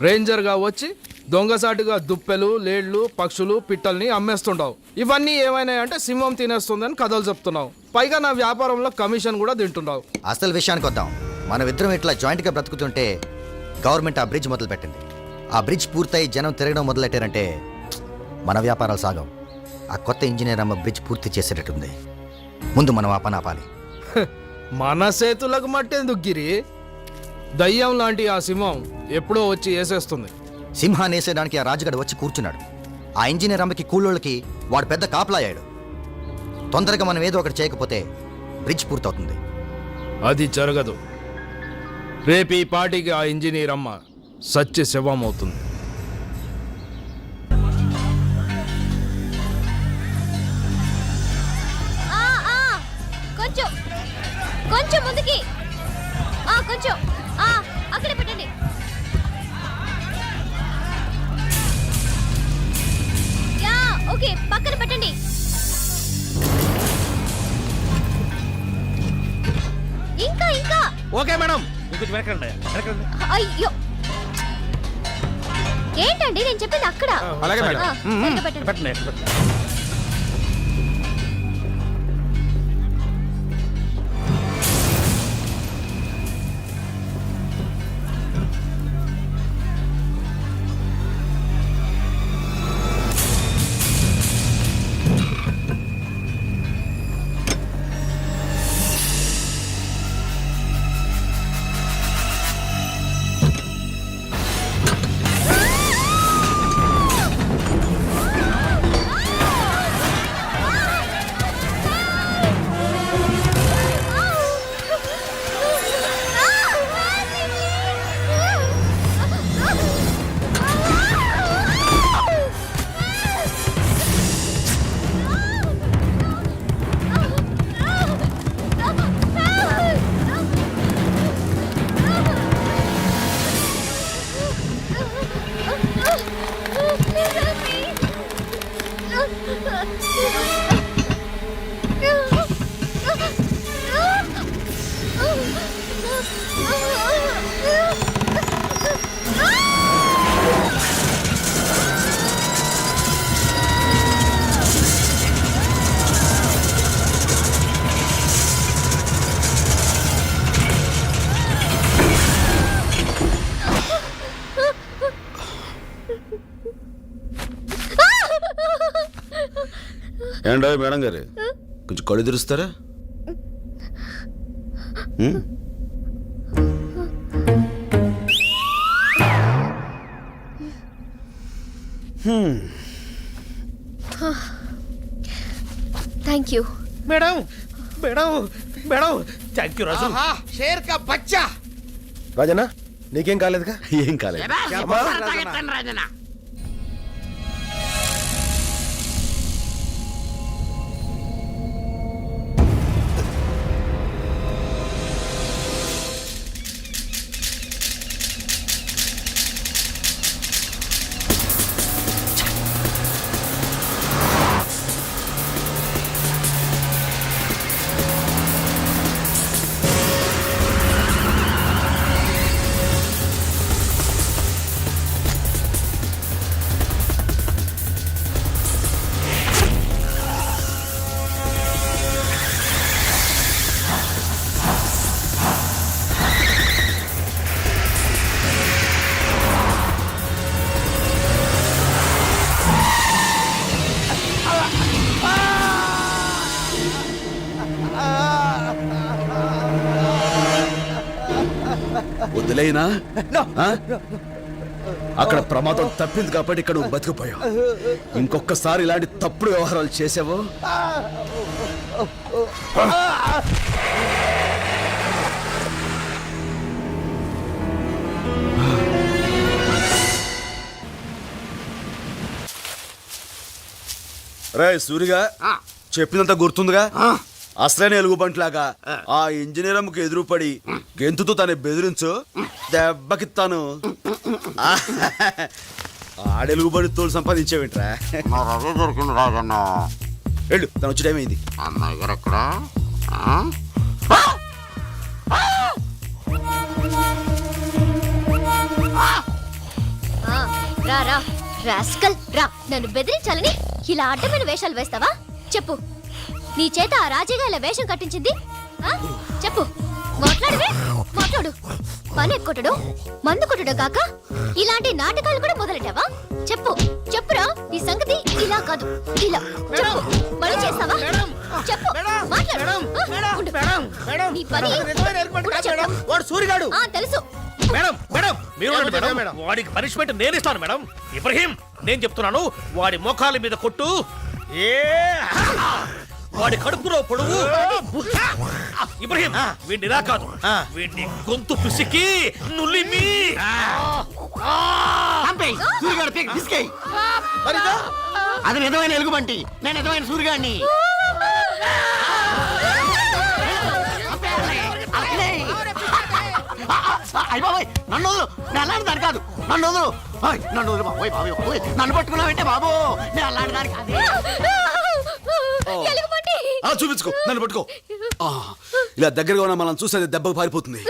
రేంజర్గా వచ్చి దొంగసాటుగా దుప్పెలు, లేళ్లు, పక్షులు, పిట్టల్ని అమ్మేస్తుంటావు. ఇవన్నీ ఏమైనా అంటే సింహం తినేస్తుందని కథలు చెప్తున్నావు. పైగా నా వ్యాపారంలో కమిషన్ కూడా తింటున్నావు. అసలు విషయానికి వద్దాం. మనం ఇద్దరం ఇట్లా జాయింట్గా బ్రతుకుతుంటే గవర్నమెంట్ ఆ బ్రిడ్జ్ మొదలు పెట్టింది. ఆ బ్రిడ్జ్ పూర్తయి జనం తిరగడం మొదలెట్టారంటే మన వ్యాపారాలు సాగం. ఆ కొత్త ఇంజనీర్ అమ్మ బ్రిడ్జ్ పూర్తి చేసేటట్టుంది. ముందు మనం ఆ పని ఆపాలి. మన చేతులకు మట్టేందుకు గిరి? దయ్యం లాంటి ఆ సింహం ఎప్పుడో వచ్చి వేసేస్తుంది. సింహాన్ని వేసేయడానికి ఆ రాజుగాడు వచ్చి కూర్చున్నాడు. ఆ ఇంజనీర్ అమ్మకి కూలోళ్ళకి వాడు పెద్ద కాపలాయాడు. తొందరగా మనం ఏదో ఒకటి చేయకపోతే బ్రిడ్జ్ పూర్తవుతుంది. అది జరగదు. రేపు ఈ పార్టీకి ఆ ఇంజనీర్ అమ్మ సత్య శవం అవుతుంది. కొంచెం కొంచెం ముందుకి. కొంచెం అక్కడే పెట్టండి. ఓకే, పక్కన పెట్టండి. ఇంకా ఇంకా. ఓకే మేడం, ఇంకొంచెం వెనకండి. అయ్యో, ఏంటండి నేను చెప్పింది అక్కడ. అలాగే మేడం. సరిగ్గా పెట్టండి. పెట్టండి. ఏంటో మేడం గారు కొంచెం కళ్ళు తెరుస్తారా? Thank you. Madam madam madam thank you Raju. షేర్ కా బచ్చా. రాజన్న నీకేం కాలేదుగా? ఏం కాలేదు. రాజన్న వదిలేనా? అక్కడ ప్రమాదం తప్పింది కాబట్టి ఇక్కడ నువ్వు బతికిపోయావు. ఇంకొకసారి ఇలాంటి తప్పుడు వ్యవహారాలు చేసావో రే సూరిగా చెప్పినంత గుర్తుందిగా? అసలైన ఎలుగుబంట్లాగా ఆ ఇంజనీర్ అమ్మకు ఎదురుపడి గెంతుతో తను బెదిరించు, దెబ్బకి తను ఆడెలుగుబడి తోలు సంపాదించేవిట్రా. అదే దొరికింది రాజన్న. వెళ్ళు, తను వచ్చి టైం అయింది. అమ్మాయి గారు ఎక్కడ? రా రా రాస్కల్ రా. నన్ను బెదిరించాలని ఇలా అడ్డమైన వేషాలు వేస్తావా? చెప్పు, నీ చేత ఆ రాజీగా ఇలా వేషం కట్టించింది? చెప్పు, మాట్లాడవే, మాట్లాడు. పని కొట్టడం, మందు కొట్టడం కాక ఇలాంటి నాటకాలు కూడా మొదలెట్టావా? చెప్పు, చెప్పురా, నీ సంగతి ఇలా కాదు, ఇలా చెప్పు. మళ్ళీ చేస్తావా? చెప్పు, మాట్లాడు. ఉండు. నీ పని కూడా చెప్పు. వాడు సూరిగాడు. తెలుసు. మేడం మేడం మీరు ఉండండి మేడం. వాడికి పనిష్మెంట్ నేను ఇస్తాను మేడం. ఇబ్రహీం, నేను చెప్తున్నాను, వాడి మోకాల మీద కొట్టు. వాడి కడుపులో పొడువు. ఇబ్రహీం, వీడిని ఇలా కాదు, వీడిని గొంతు పిసికి నులిమి. అది నిజమైన ఎలుగుబంటి, నేను నిజమైన సూర్యుగాడిని. అయ్య బాబాయ్, నన్ను వదులు. నేను అలాంటి దాని కాదు, నన్ను వదులు. నన్ను వదులు బాబోయ్, బాబోయ్ నన్ను పట్టుకున్నావంటే బాబు, నేను అలాంటి దాని కాదు. చూపించుకో, నన్ను పట్టుకో. ఇలా దగ్గరగా ఉన్నా మనం చూసేది దెబ్బకు పారిపోతుంది.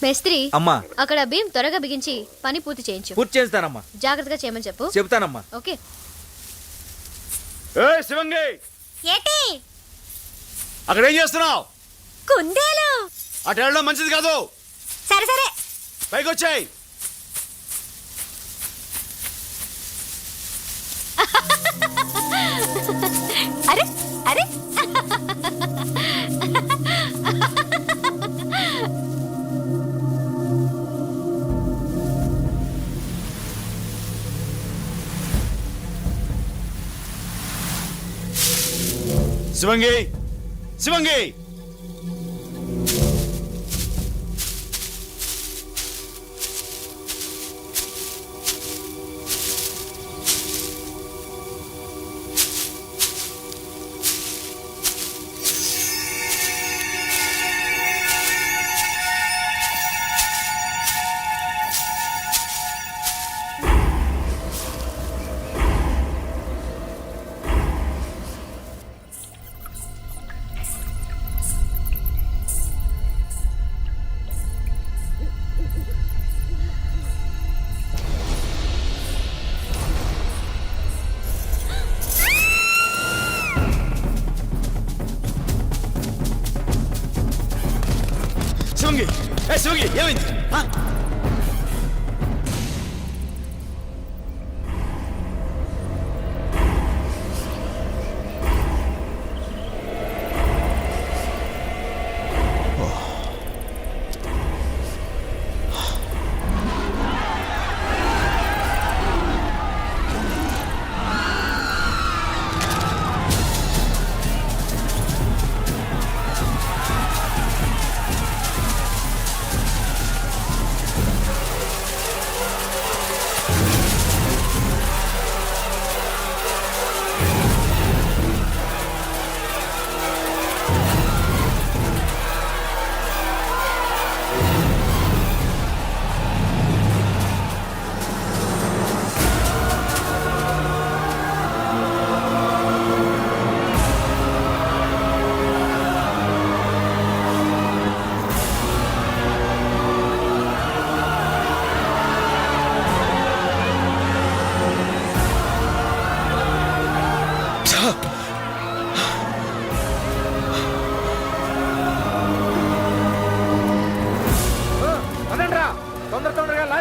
మేస్త్రి అమ్మా, అక్కడ భీమ్ త్వరగా బిగించి పని పూర్తి చేయించు. పూర్తి చేస్తానమ్మా. జాగ్రత్తగా చేయమని చెప్పు. చెప్తానమ్మా. ఓకే. శివంగి, ఏటి అక్కడ ఏం చేస్తున్నావు? కుందేలు. అటు వెళ్ళడం మంచిది కాదు. సరే సరే, పైకి వచ్చాయి. అరే అరే, శివంగి, శివంగి, శివంగి, శివంగి, ఏమైంది?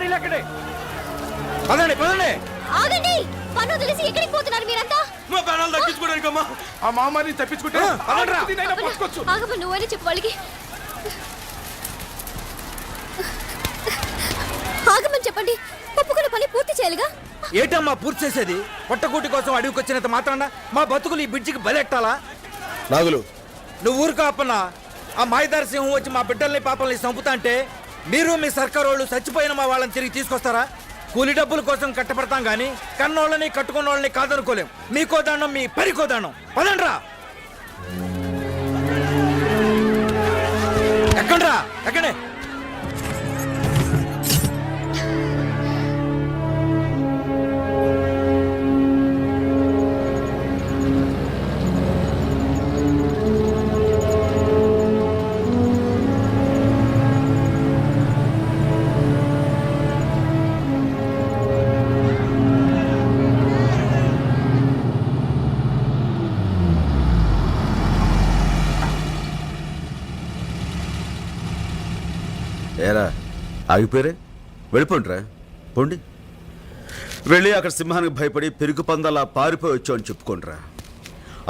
లారీలు ఎక్కడే పదండి పదండి ఆగండి, పన్ను వదిలేసి ఎక్కడికి పోతున్నారు మీరంతా? మా ప్రాణాలు తగ్గించుకోవడానికమ్మా ఆ మహమ్మారిని తప్పించుకుంటే ఆగమ్మ, నువ్వని చెప్పు వాళ్ళకి. ఆగమని చెప్పండి, ఒప్పుకున్న పని పూర్తి చేయాలిగా. ఏటమ్మా పూర్తి చేసేది? పొట్టకూటి కోసం అడవికి వచ్చినంత మాత్రాన మా బతుకులు ఈ బ్రిడ్జికి బలెట్టాలా? నాగులు, నువ్వు ఊరుకో అప్పన్నా. ఆ మాయదారి సింహం వచ్చి మా బిడ్డల్ని పాపల్ని చంపుతా అంటే మీరు మీ సర్కారు వాళ్ళు చచ్చిపోయిన మా వాళ్ళని తిరిగి తీసుకొస్తారా? కూలి డబ్బుల కోసం కట్టపడతాం గానీ కన్నోళ్ళని కట్టుకున్న వాళ్ళని కాదనుకోలేం. మీకో దండం, మీ పరికో దండం. పదండ్రా. ఎక్కండ్రా, ఎక్కడే. ఏరా ఆగిపోయారే, వెళ్ళిపోండిరా, పోండి. వెళ్ళి అక్కడ సింహానికి భయపడి పెరుగు పందలా పారిపోయి వచ్చామని చెప్పుకోండిరా.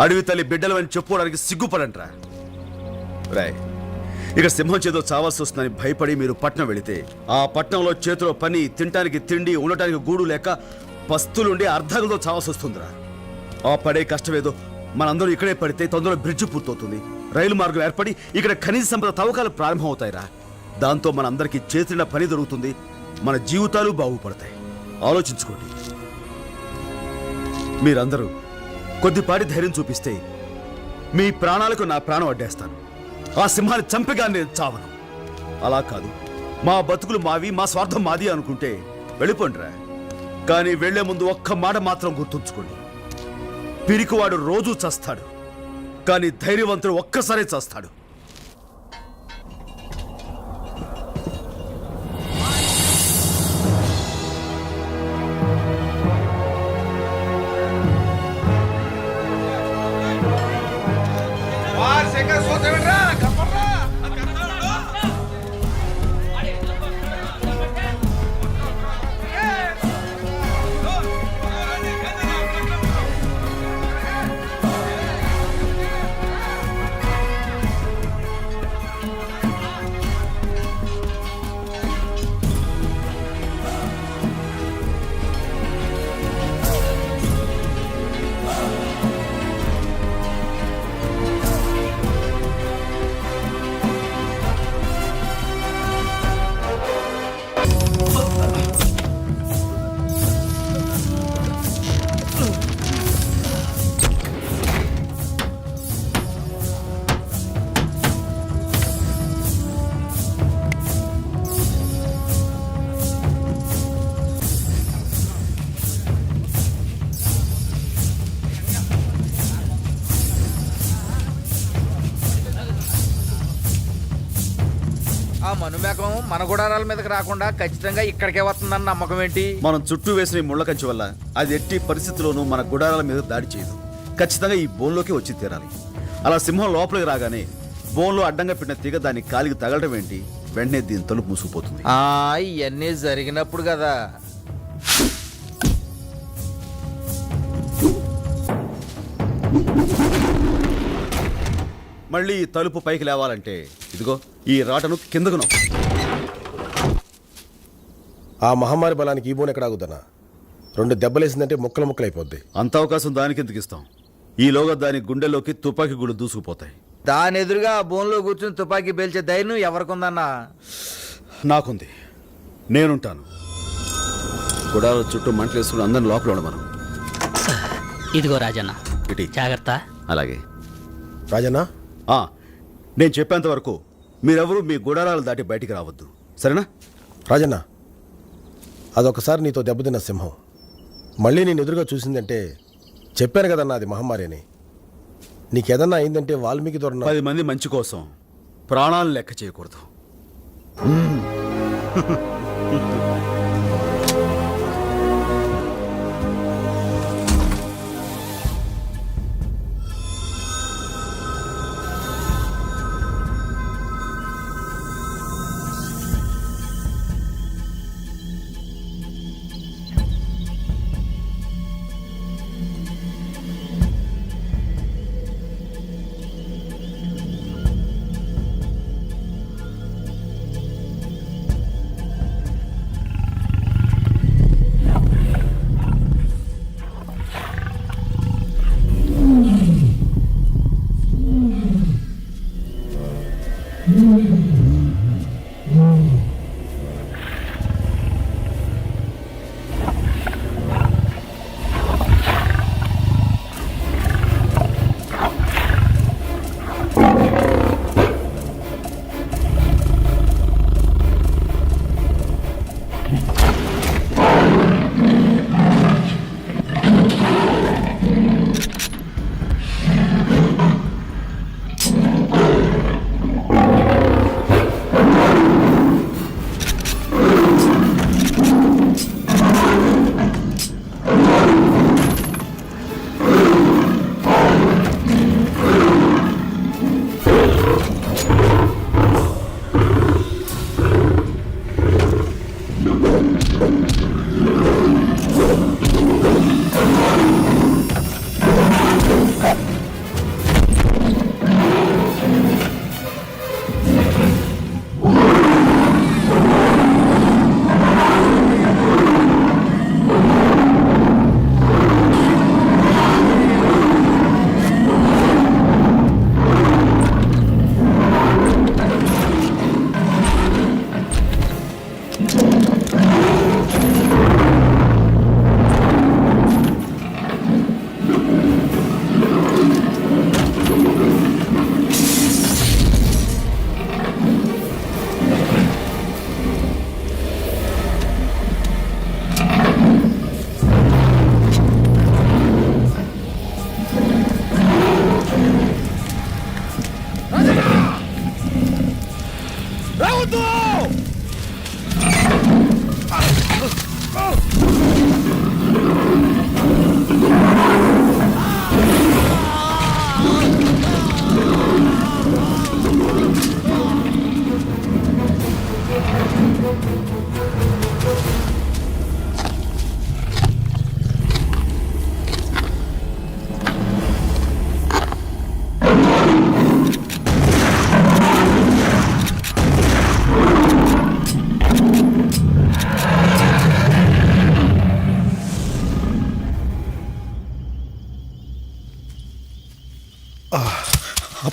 అడవి తల్లి బిడ్డలు అని చెప్పుకోవడానికి సిగ్గుపడండిరా. రాయ్, ఇక సింహం చేతో చావాల్సి వస్తుందని భయపడి మీరు పట్నం వెళితే ఆ పట్నంలో చేతిలో పని, తినటానికి తిండి, ఉండటానికి గూడు లేక పస్తులుండి అర్ధాలతో చావాల్సి వస్తుందిరా. ఆ పడే కష్టమేదో మనందరూ ఇక్కడే పడితే తొందరలో బ్రిడ్జి పూర్తవుతుంది, రైలు మార్గం ఏర్పడి ఇక్కడ ఖనిజ సంపద తవ్వకాలు ప్రారంభమవుతాయిరా. దాంతో మనందరికీ చేతిన పని దొరుకుతుంది, మన జీవితాలు బాగుపడతాయి. ఆలోచించుకోండి. మీరందరూ కొద్దిపాటి ధైర్యం చూపిస్తే మీ ప్రాణాలకు నా ప్రాణం అడ్డేస్తాను. ఆ సింహాన్ని చంపగా నేను చావను. అలా కాదు, మా బతుకులు మావి, మా స్వార్థం మాది అనుకుంటే వెళ్ళిపోండిరా. కానీ వెళ్లే ముందు ఒక్క మాట మాత్రం గుర్తుంచుకోండి. పిరికివాడు రోజూ చస్తాడు, కానీ ధైర్యవంతుడు ఒక్కసారే చస్తాడు. మనుమేకం మన గుడారాల మీదకి రాకుండా ఖచ్చితంగా ఇక్కడికే వస్తుందన్న నమ్మకం ఏంటి? మనం చుట్టూ వేసిన ఈ ముళ్ళ కంచె వల్ల అది ఎట్టి పరిస్థితుల్లోనూ మన గుడారాల మీద దాడి చేయదు. ఖచ్చితంగా ఈ బోన్లోకి వచ్చి తీరాలి. అలా సింహం లోపలికి రాగానే బోన్లో అడ్డంగా పెట్టిన తీగ దాని కాలికి తగలడం ఏంటి, వెంటనే దీని తలుపు మూసుకుపోతుంది. ఇవన్నీ జరిగినప్పుడు కదా. మళ్ళీ ఈ తలుపు పైకి లేవాలంటే ఇదిగో ఈ రాటను కిందకు నొక్కు. ఆ మహమ్మారి బలానికి ఈ బోన్ ఎక్కడ ఆగుద్దనా? 2 దెబ్బలేసిందంటే ముక్కలు ముక్కలైపోద్ది. అంత అవకాశం దానికి ఎందుకు ఇస్తాం? ఈలోగా దాని గుండెలోకి తుపాకీ గుళ్ళు దూసుకుపోతాయి. దాని ఎదురుగా ఆ బోన్లో కూర్చుని తుపాకీ పేల్చే ధైర్యం ఎవరికుందన్నా? నాకుంది, నేనుంటాను. గుడాల చుట్టూ మంటలు వేసుకుని అందరిని లోపల ఉండమను. ఇదిగో రాజన్న, ఇటీ. జాగ్రత్త. అలాగే రాజన్నా, నేను చెప్పేంత వరకు మీరెవరూ మీ గుడారాలు దాటి బయటికి రావద్దు, సరేనా? రాజన్నా, అదొకసారి నీతో దెబ్బతిన్న సింహం మళ్ళీ నేను ఎదురుగా చూసిందంటే చెప్పాను కదన్నా అది మహమ్మారి అని. నీకేదన్నా అయిందంటే వాల్మీకి దొరన 10 మంది మంచి కోసం ప్రాణాలను లెక్క చేయకూడదు.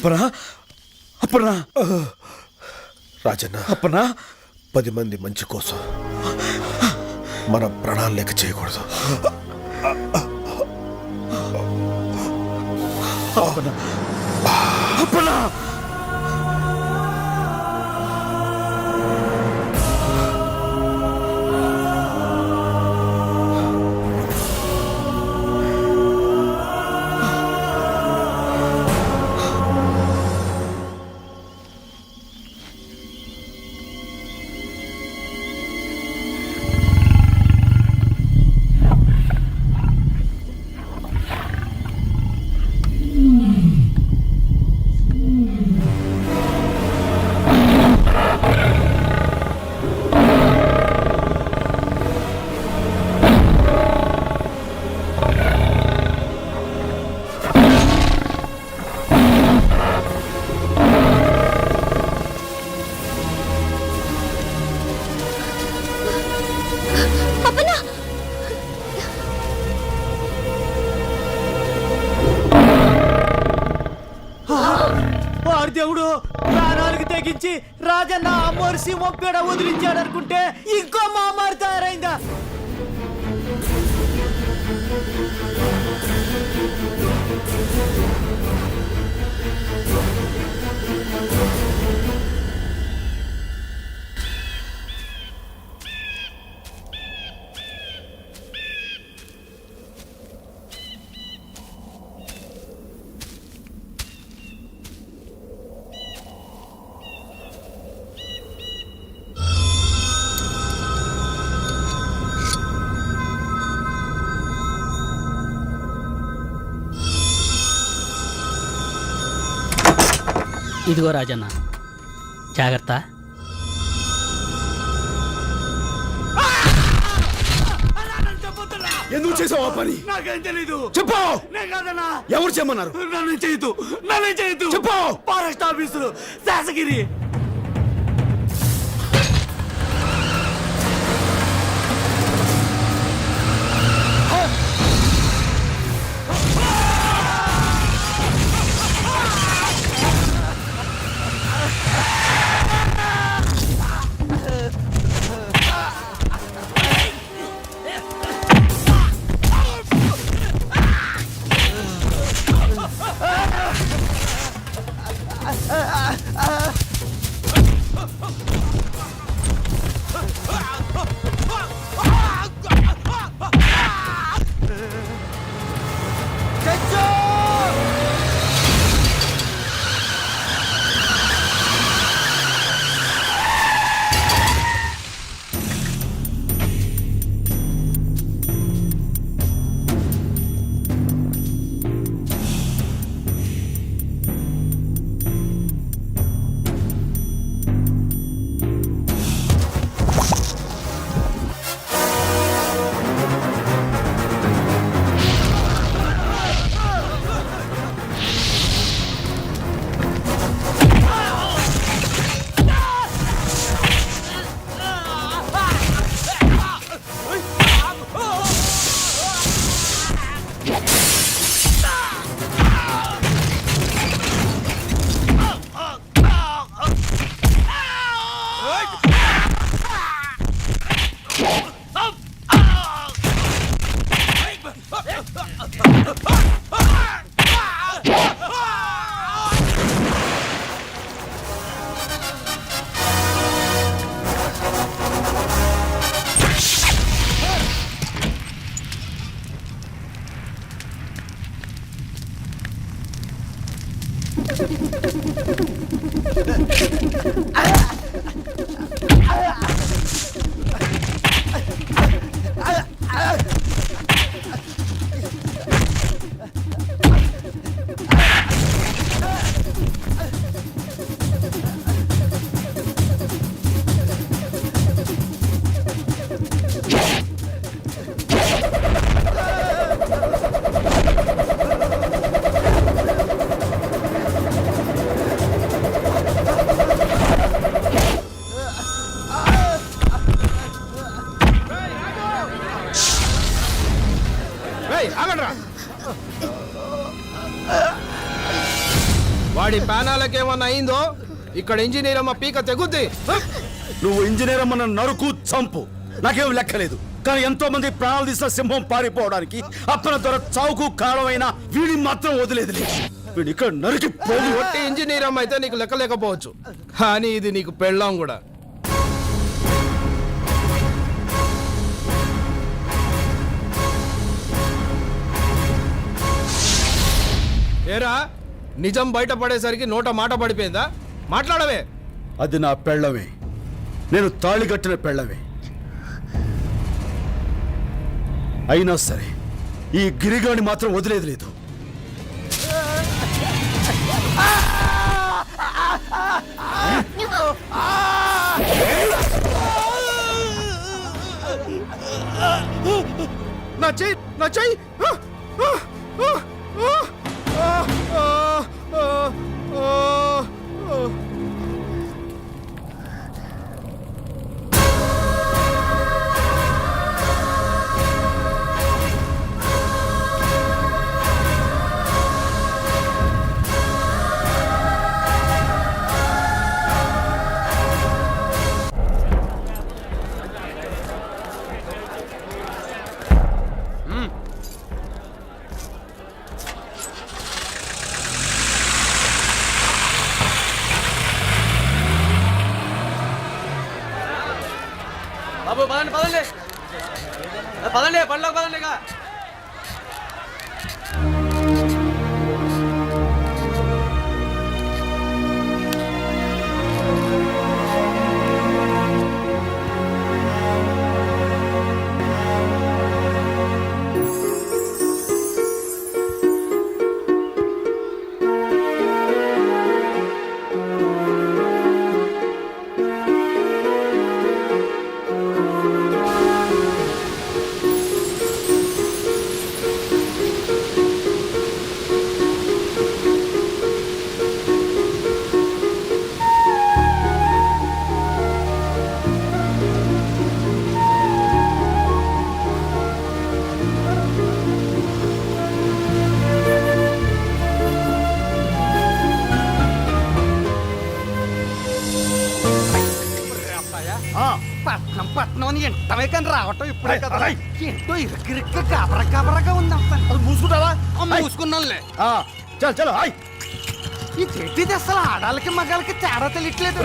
అప్పనా అప్పనా రాజన్న అప్పనా 10 మంది మంచి కోసం మన ప్రాణాలు లెక్క చేయకూడదు. అప్పనా అప్పన్నా వాడు దేవుడు ప్రాణాలకు తెగించి రాజన్న అమ్మోరు సింహం పీడ వదిలించాడు అనుకుంటే ఇంకో మామారు తయారైందా? ఇదిగో రాజన్న, జాగ్రత్త. ఎందుకు చేసావు ఆ పని? నాకేం తెలీదు. చెప్పు. నే కాదన్నా. ఎవరు చేయమన్నారు? నన్ను చేయొద్దు. చెప్పు. ఫారెస్ట్ ఆఫీసులు శాసగిరి. ఆడి ప్యానాలకేమన్నా అయిందో ఇక్కడ ఇంజనీర్ అమ్మ పీక తెగుద్ది. నువ్వు ఇంజనీర్ అమ్మను నరుకు చంపు, నాకేం లెక్కలేదు. కానీ ఎంతో మంది ప్రాణాలు తీసిన సింహం పారిపోవడానికి అప్పన దొర చావుకు కారణమైన వీడిని మాత్రం వదిలేదు. వీడు ఇక్కడ నరికి పోగు. ఒట్టి ఇంజనీర్ అమ్మ అయితే నీకు లెక్క లేకపోవచ్చు, కానీ ఇది నీకు పెళ్ళాం కూడా. ఏరా, నిజం బయటపడేసరికి నోట మాట పడిపోయిందా? మాట్లాడవే. అది నా పెళ్ళమే, నేను తాళి కట్టిన పెళ్ళమే. అయినా సరే ఈ గిరిగాని మాత్రం వదిలేదు లేదు. నా చెయ్యి, నా చెయ్యి. బాబు పదండి పదండి పదండి, బండ్లోకి పదండి. పట్నం పట్నం అని ఎంటమే కానీ రావటం ఇప్పుడే కదా. ఏంటో ఇరుకిరిక్క కాబరగా ఉందంతా. మూసుకుంటావా? మూసుకున్నానులే. చల్ చలో. ఇది అసలు ఆడాలకి మగాలకి తేడా తెలియట్లేదు.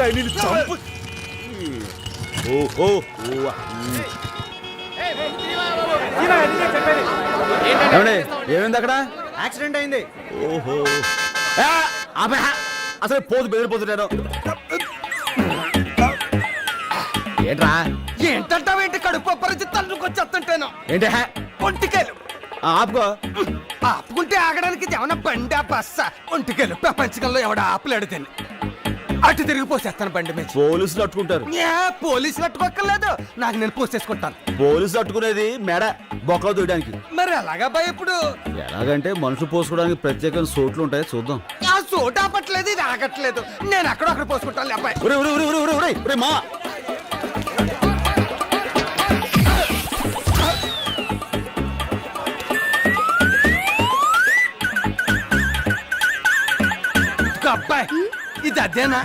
ఏమైంది అక్కడ? యాక్సిడెంట్ అయింది. ఓహో, అసలు పోతు బెదిరిపోతున్నాను. ఏంట్రా? ఏంటంటావేంటి? కడుపు పరిచి తన్నుకొచ్చేస్తుంటేను. ఏంటి? ఒంటికేలు ఆపుకో. ఆపుకుంటే ఆగడానికి ఏమన్నా బండి బస్సా? ఒంటికేలు ప్రపంచకంలో ఎవడ ఆపలేడు తిని అటు తిరిగి పోసేస్తాను బండి మీద. పోలీసులు అట్టుకుంటారు. పోలీసులు అట్టుకోక్కర్లేదు, నాకు నేను పోసేసుకుంటాను. పోలీసులు అట్టుకునేది మెడ బొక్కలు దూయడానికి. మరి ఎలాగా భయ ఇప్పుడు? ఎలాగంటే మనుషులు పోసుకోవడానికి ప్రత్యేకమైన సోట్లు ఉంటాయి, చూద్దాం. ఆ చోటు ఆపట్లేదు, ఇది ఆగట్లేదు. నేను అక్కడ పోసుకుంటాను అబ్బాయి. మా అబ్బాయి ఇది అదేనా?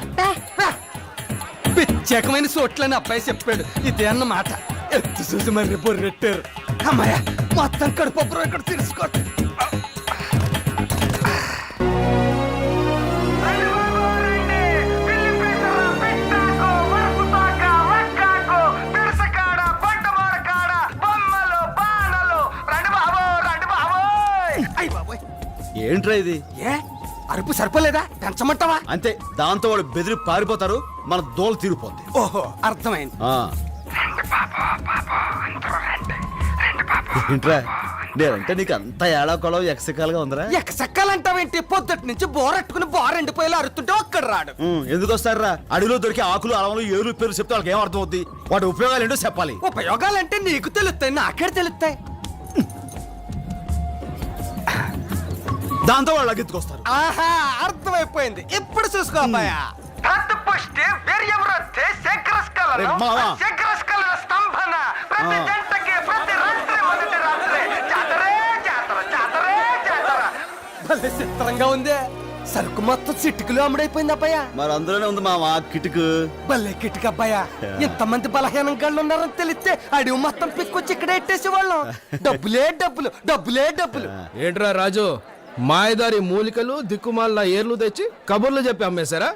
ప్రత్యేకమైన చోట్లని అబ్బాయి చెప్పాడు. ఇదే అన్నమాట. ఎత్తు చూసి మరి బొర్రెట్టారు. అమ్మాయ మొత్తం కడుపు ఇక్కడ తీసుకో. ఏంట్రా ఇది? ఏ అరుపు సరిపోలేదా? పెంచమంటావా? అంతే, దాంతో వాళ్ళు బెదిరి పారిపోతారు, మన దోలు తీరిపోద్ది. ఓహో, అర్థమైంది. ఏంట్రా నేనంటే నీకు అంత ఏడాకొలం ఎక్సకాలుగా ఉందిరా? ఎక్కసెక్కాలంటావేంటి? పొద్దుటి నుంచి బోరెట్టుకుని బోరెండిపోయేలా అరుతుంటే ఒక్కడ రాడు. ఎందుకు వస్తారా? అడవిలో దొరికి ఆకులు అలవలు ఏలు పేరు చెప్తే వాళ్ళకి ఏం అర్థం అవుద్ది? వాటి ఉపయోగాలు ఏంటో చెప్పాలి. ఉపయోగాలంటే నీకు తెలుస్తాయి, నాకే తెలుస్తాయి. దాంతో వాళ్ళు అగ్గెత్తుకొస్తారు. ఆహా, అర్థమైపోయింది. ఇప్పుడు చూసుకో అబ్బాయ. చిత్రంగా ఉంది. సరుకు మొత్తం చిట్టుకులు అమ్ముడైపోయింది అబ్బాయ. మరి అందులోనే ఉంది మావా కిటుకు. భలే కిటుకు అబ్బాయ. ఎంతమంది బలహీనం గళ్ళు ఉన్నారని తెలిస్తే అడివి మొత్తం పిక్కొచ్చి ఇక్కడ ఎట్టేసేవాళ్ళం. డబ్బులే డబ్బులు, డబ్బులే డబ్బులు. ఏంట్రా రాజు, మాయదారి మూలికలు దిక్కుమాలిన ఏర్లు తెచ్చి కబుర్లు చెప్పి అమ్మేశారా?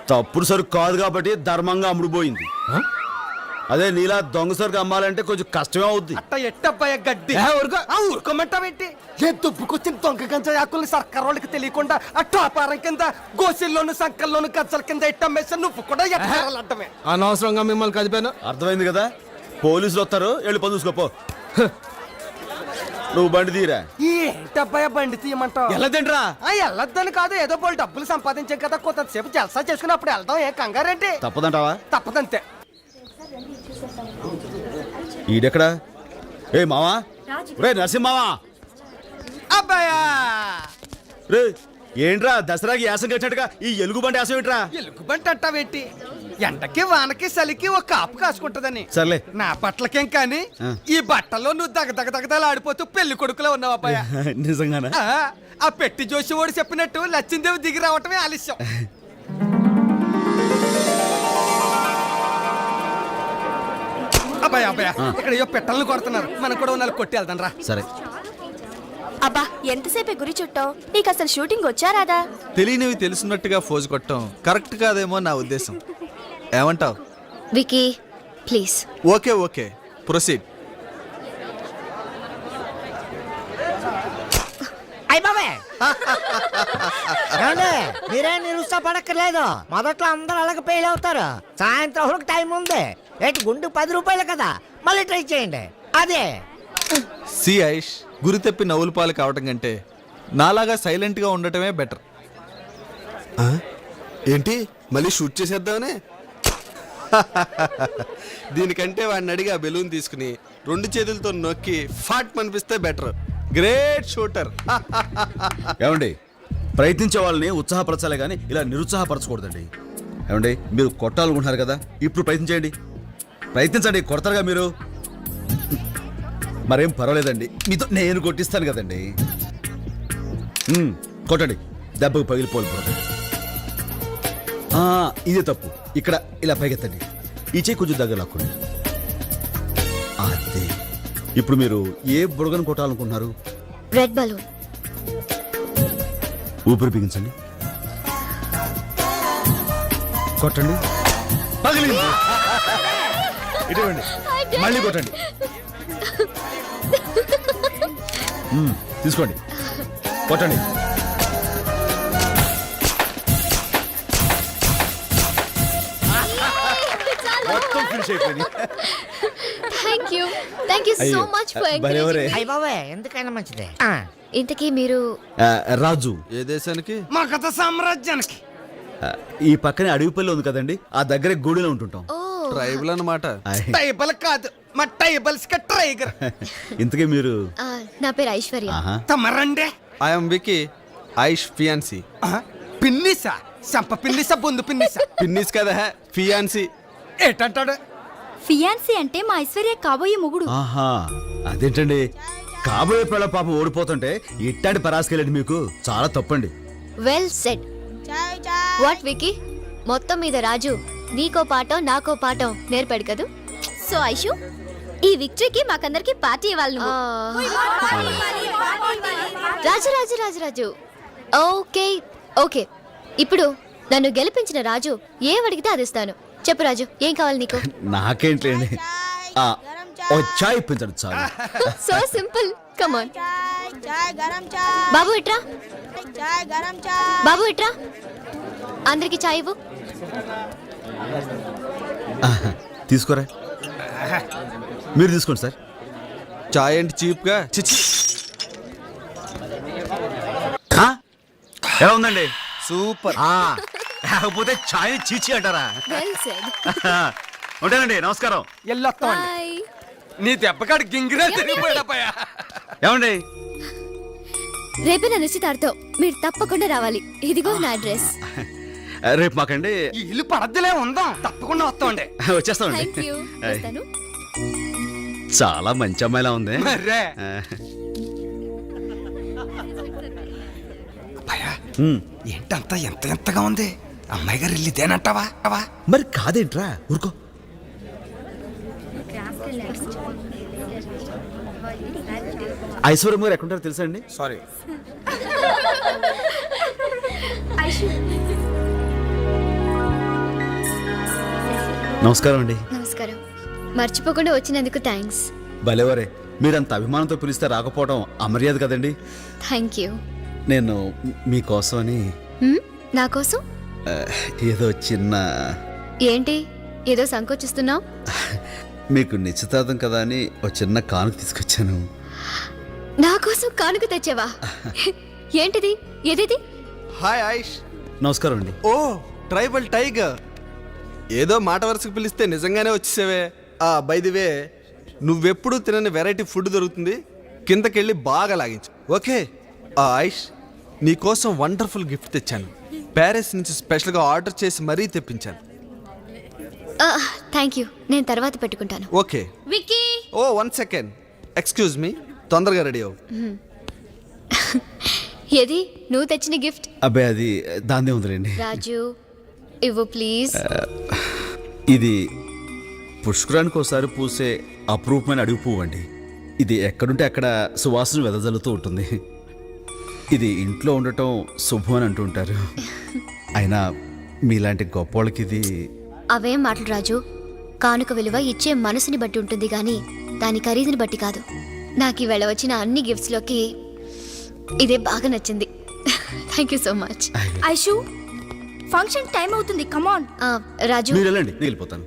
తప్పుడు సరుకు కాదు కాబట్టి ధర్మంగా అమ్ముడుపోయింది. అదే నీలా దొంగ సరుకు అమ్మాలంటే కొంచెం కష్టమే అవుద్ది. అట్ట ఎట్టబ్బాయ గడ్డి ఊరుకోమంటావేంటి? ఏ దుబ్బుకొచ్చిన దొంగ గంజా ఆకుల్ని సర్కార్ వాళ్ళకి తెలియకుండా ఆ టోపారం కింద గోసిల్లోను సంకల్లోను గజ్జల కింద ఎట్టమ్మేసా నువ్వు కూడా ఎట్టాలంటమే. అనవసరంగా మిమ్మల్ని కదిపాను. అర్థమైంది కదా, పోలీసులు వస్తారు, వెళ్ళి పని చూసుకోపో. నువ్వు బండి తీరా. ఏంటబ్బాయ బండి తీయమంటావు? వెళ్ళదండ్రా. వెళ్ళొద్దని కాదు, ఏదో పోలు డబ్బులు సంపాదించాం కదా, కొంతసేపు జల్సా చేసుకున్నప్పుడు వెళ్దాం. ఏ కంగారేంటి? తప్పదంటావా? తప్పదంతే. ఈడెక్కడా? ఏ మావా, రే నరసింహావా. అబ్బాయా రే ఏంట్రా దసరాకి యాసం కట్టినట్టుగా ఈ ఎలుగు బండి యాసం ఏంట్రా? ఎలుగుబంటి అంటావేంటి? ఎండకి వానకి చలికి ఒక కాపు కాసుకుంటదని. సర్లే. నా పట్లకేం కానీ ఈ బట్టల్లో నువ్వు దగదగదగదలు ఆడిపోతూ పెళ్లి కొడుకులో ఉన్నావు అబ్బాయ. నిజంగానా? ఆ పెట్టి జోషి ఓడి చెప్పినట్టు లచ్చిందేవి దిగి రావటమే ఆలస్యం. అబ్బాయి అబ్బాయ, ఇక్కడ ఏవో పెట్టలను కొడుతున్నారు, మనం కూడా ఉన్నాళ్ళు కొట్టి వెళ్దాం రా. సరే. అబ్బా ఎంతసేపే గురి చుట్టావు? నీకు అసలు షూటింగ్ వచ్చా రాదా? తెలియనివి తెలుసున్నట్టుగా ఫోజు కొట్టడం కరెక్ట్ కాదేమో నా ఉద్దేశం. ఏమంటావ్? Vicky please. Okay okay, proceed. మీరే నిరుత్సాహపడక్కర్లేదు. మొదట్లో అందరూ అలాగే ఫెయిల్ అవుతారు. సాయంత్రం వరకు టైం ఉంది. ఏంటి గుండు 10 రూపాయలు కదా, మళ్ళీ ట్రై చేయండి. అదే సి ఐష్, గురి తప్పి నవ్వుల పాలు కావటం కంటే నాలాగా సైలెంట్ గా ఉండటమే బెటర్. ఏంటి మళ్ళీ షూట్ చేసేద్దామనే? దీనికంటే వాడిని అడిగి ఆ బెలూన్ తీసుకుని 2 చేతులతో నొక్కి ఫాట్ మనిపిస్తే బెటర్. Great shooter. ఏమండి, ప్రయత్నించే వాళ్ళని ఉత్సాహపరచాలే కానీ ఇలా నిరుత్సాహపరచకూడదండి. ఏమండి, మీరు కొట్టాలనుకుంటున్నారు కదా, ఇప్పుడు ప్రయత్నించండి. ప్రయత్నించండి, కొడతారుగా మీరు. మరేం పర్వాలేదండి, మీతో నేను కొట్టిస్తాను కదండి. కొట్టండి, దెబ్బకు పగిలిపోవాలి. ఇదే తప్పు. ఇక్కడ ఇలా పైకెత్తండి, ఈ చేయి కొంచెం దగ్గర లాక్కోండి. అదే. ఇప్పుడు మీరు ఏ బుడగను కొట్టాలనుకుంటున్నారు? Red balloon. ఊపిరి బిగించండి, కొట్టండి. పగిలింది. ఇటువంటి మళ్ళీ కొట్టండి. తీసుకోండి, కొట్టండి. మొత్తం ఫినిష్ అయిపోయింది. Thank you so much for encouraging. అయ్య బాబాయ్, ఎందుకైనా మంచిదే. ఇంతకీ మీరు రాజు ఏ దేశానికి? మా కథ సామ్రాజ్యానికి. ఈ పక్కనే అడవిపల్లి ఉంది కదండి, ఆ దగ్గరే గూడిలో ఉంటుంటాం. ట్రైబల్ అన్నమాట. టైబల్ కాదు, మా టైబల్స్ కి టైగర్. ఇంతకీ మీరు? నా పేరు ఐశ్వర్య. తమరండే? I'm Vicky, Aish fiance. పిన్నిసా? సంప పిన్నిసా, బొందు పిన్నిసా? పిన్నిస్ కదా, ఫియాన్సీ. ఏటంటాడు? ఫియాన్సీ అంటే మా ఐశ్వర్య కాబోయే మొగుడు. ఆహా, అదేంటండి, కాబోయే పిల్ల పాపం ఓడిపోతుంటే ఇట్టాంటి పరాసుకెళ్ళండి, మీకు చాలా తప్పండి. Well said. వాట్ వికీ, మొత్తం మీద రాజు నీకో పాఠం నాకో పాఠం నేర్పాడు కదూ. సో ఐషు, ఈ విక్టరీకి మాకందరికి పార్టీ ఇవ్వాలి. రాజు రాజు రాజు రాజు ఓకే ఓకే. ఇప్పుడు నన్ను గెలిపించిన రాజు ఏం అడిగితే అది ఇస్తాను. చెప్పు రాజు, ఏం కావాలి నీకు? నాకేంటండి, ఓ చాయ్ ఇప్పించండి చాలు. So simple, come on. బాబు ఇట్రా, బాబు ఇట్రా, అందరికి చాయ్ ఇవ్వు. తీసుకోరా, మీరు తీసుకోండి సార్. చాయ్ అంటే చీప్ గా. చిచి, ఎలా ఉందండి? సూపర్. లేకపోతే చాయ్ చీచి అంటారా? Well said. ఉంటానండి, నమస్కారం. ఎల్లొస్తామండి. బై. నీ దెబ్బకాడు గింగిరా తిరిగిపోయాడపోయా. ఏమండి, రేపే నా నిశ్చితార్థం, మీరు తప్పకుండా రావాలి. ఇదిగో నా అడ్రస్. రేపు మాకండి. ఈ ఇల్లు పడద్దులే ఉందాం, తప్పకుండా వస్తామండి. వచ్చేస్తామండి. Thank you. వస్తాను. చాలా మంచి అమ్మాయిలా ఉంది. మర్రే. ఏంటంతా ఎంత ఎంతగా ఉంది? అమ్మాయి గారు వెళ్ళిదేనంటావా? మరి కాదేంట్రా ఊరుకో. ఐశ్వర్యం గారు ఎక్కడుంటారో తెలుసా అండి? సారీ. నమస్కారం అండి. నమస్కారం. మర్చిపోకుండా వచ్చినందుకు థ్యాంక్స్. భలేవరే, మీరంత అభిమానంతో పిలిస్తే రాకపోవడం అమర్యాద కదండి. Thank you. నేను మీకోసం అని నా కోసం ఏదో చిన్న ఏంటి ఏదో సంకోచిస్తున్నావు? మీకు నిశ్చితార్థం కదా అని ఒక చిన్న కానుక తీసుకొచ్చాను. నా కోసం కానుక తెచ్చావా? ఏంటిది? ఏదేది? హాయ్ ఆయుష్. నమస్కారం అండి. ఓ ట్రైబల్ టైగర్, ఏదో మాట వరుసకు పిలిస్తే నిజంగానే వచ్చేసావే. బై ది వే, నువ్వెప్పుడు తినని వెరైటీ ఫుడ్ దొరుకుతుంది, కిందకెళ్ళి బాగా లాగించు. ఓకే ఆయుష్, నీకోసం వండర్ఫుల్ గిఫ్ట్ తెచ్చాను. ప్యారిస్ నుంచి స్పెషల్గా ఆర్డర్ చేసి మరీ తెప్పించాను. Thank you. నేను తర్వాత పెట్టుకుంటాను. ఓకే. విక్కీ. ఓ 1 సెకండ్, ఎక్స్క్యూజ్ మీ, తొందరగా రెడీ అవ్వు. ఏది నువ్వు తెచ్చిన గిఫ్ట్? అబ్బాయి అది దాన్నే ఉందిలేండి. రాజు ఇవ్వు ప్లీజ్. ఇది పుష్కరానికి ఒకసారి పూసే అపురూపమైన అడుగు పువ్వు అండి. ఇది ఎక్కడుంటే అక్కడ సువాసన వెదజల్లుతూ ఉంటుంది. ఇది ఇంట్లో ఉండటం శుభం అని అంటుంటారు. అయినా మీలాంటి గొప్ప వాళ్ళకి ఇది... అవేం మాటలు రాజు. కానుక విలువ ఇచ్చే మనసుని బట్టి ఉంటుంది కానీ దాని ఖరీదుని బట్టి కాదు. నాకు ఈవేళ వచ్చిన అన్ని గిఫ్ట్స్లోకి ఇదే బాగా నచ్చింది. Thank you so much. Aishu, function time అవుతుంది, కమాన్. రాజు మీరు వెళ్ళండి, నేను వెళ్ళిపోతాను.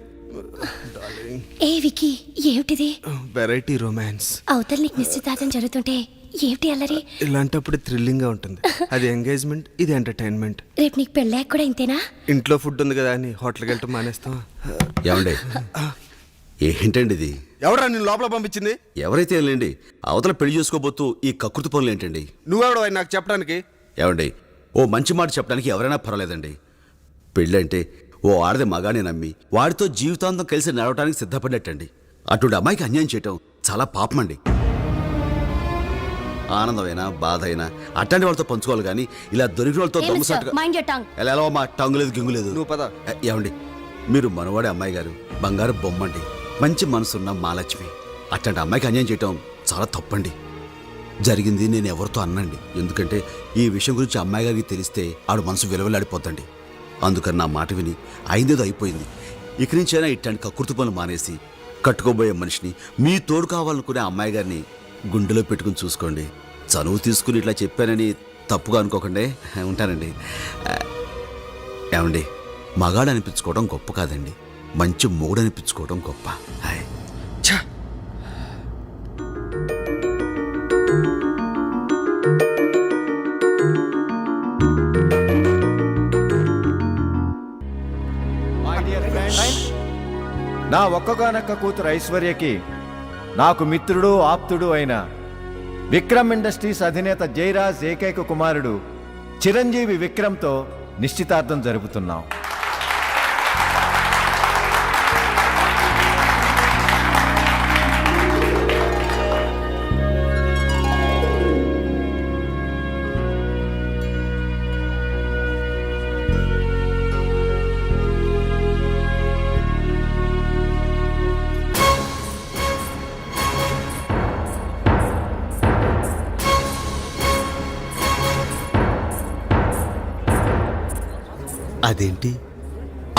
ఏ వికీ, ఏమిటిది? Variety romance. అవతల నీకు నిశ్చితార్థం జరుగుతుంటే ఏమిటి అల్లరి? ఇలాంటప్పుడు థ్రిల్లింగ్ గా ఉంటుంది. అది ఎంగేజ్మెంట్, ఇది ఎంటర్టైన్మెంట్. రేపు నీకు పెళ్ళాక కూడా ఇంతేనా? ఇంట్లో ఫుడ్ ఉంది కదా అని హోటల్కి వెళ్ళటం మానేస్తాం. ఏమండి, ఏంటండి ఇది? ఎవరా నేను లోపల పంపించింది? ఎవరైతే వెళ్ళండి, అవతల పెళ్లి చేసుకోబోతూ ఈ కకృతి పనులు ఏంటండి? నువ్వెవడో నాకు చెప్పడానికి? ఏమండి, ఓ మంచి మాట చెప్పడానికి ఎవరైనా పర్వాలేదండి. పెళ్ళంటే ఓ ఆడది మగానే నమ్మి వాడితో జీవితాంతం కలిసి నడవడానికి సిద్ధపడ్డట్టండి. అటువంటి అమ్మాయికి అన్యాయం చేయటం చాలా పాపం అండి. ఆనందమైనా బాధ అయినా అట్లాంటి వాళ్ళతో పంచుకోవాలి కానీ ఇలా దొరికిన వాళ్ళతో దొంగసాటుగా ఎలా మా టంగు లేదు గింగు లేదు. నువ్వు పద. ఏమండి, మీరు మనవాడే అమ్మాయి గారు బంగారు బొమ్మండి, మంచి మనసున్న మహాలక్ష్మి. అట్లాంటి అమ్మాయికి అన్యాయం చేయటం చాలా తప్పండి. జరిగింది నేను ఎవరితో అన్నండి, ఎందుకంటే ఈ విషయం గురించి అమ్మాయి గారికి తెలిస్తే ఆడు మనసు విలువలాడిపోతండి. అందుకని నా మాట విని అయిందేదో అయిపోయింది. ఇక నుంచైనా ఇట్లాంటి కకృతి పనులు మానేసి కట్టుకోబోయే మనిషిని, మీ తోడు కావాలనుకునే అమ్మాయి గారిని గుండెలో పెట్టుకుని చూసుకోండి. చనువు తీసుకుని ఇట్లా చెప్పానని తప్పుగా అనుకోకండి. ఉంటానండి. ఏమండి, మగాడు అనిపించుకోవడం గొప్ప కాదండి, మంచి మొగుడు అనిపించుకోవడం గొప్ప. హాయ్. నా ఒక్కగానొక్క కూతురు ఐశ్వర్యకి నాకు మిత్రుడు ఆప్తుడు అయిన విక్రమ్ ఇండస్ట్రీస్ అధినేత జయరాజ్ ఏకైక కుమారుడు చిరంజీవి విక్రమ్తో నిశ్చితార్థం జరుపుతున్నాం. అదేంటి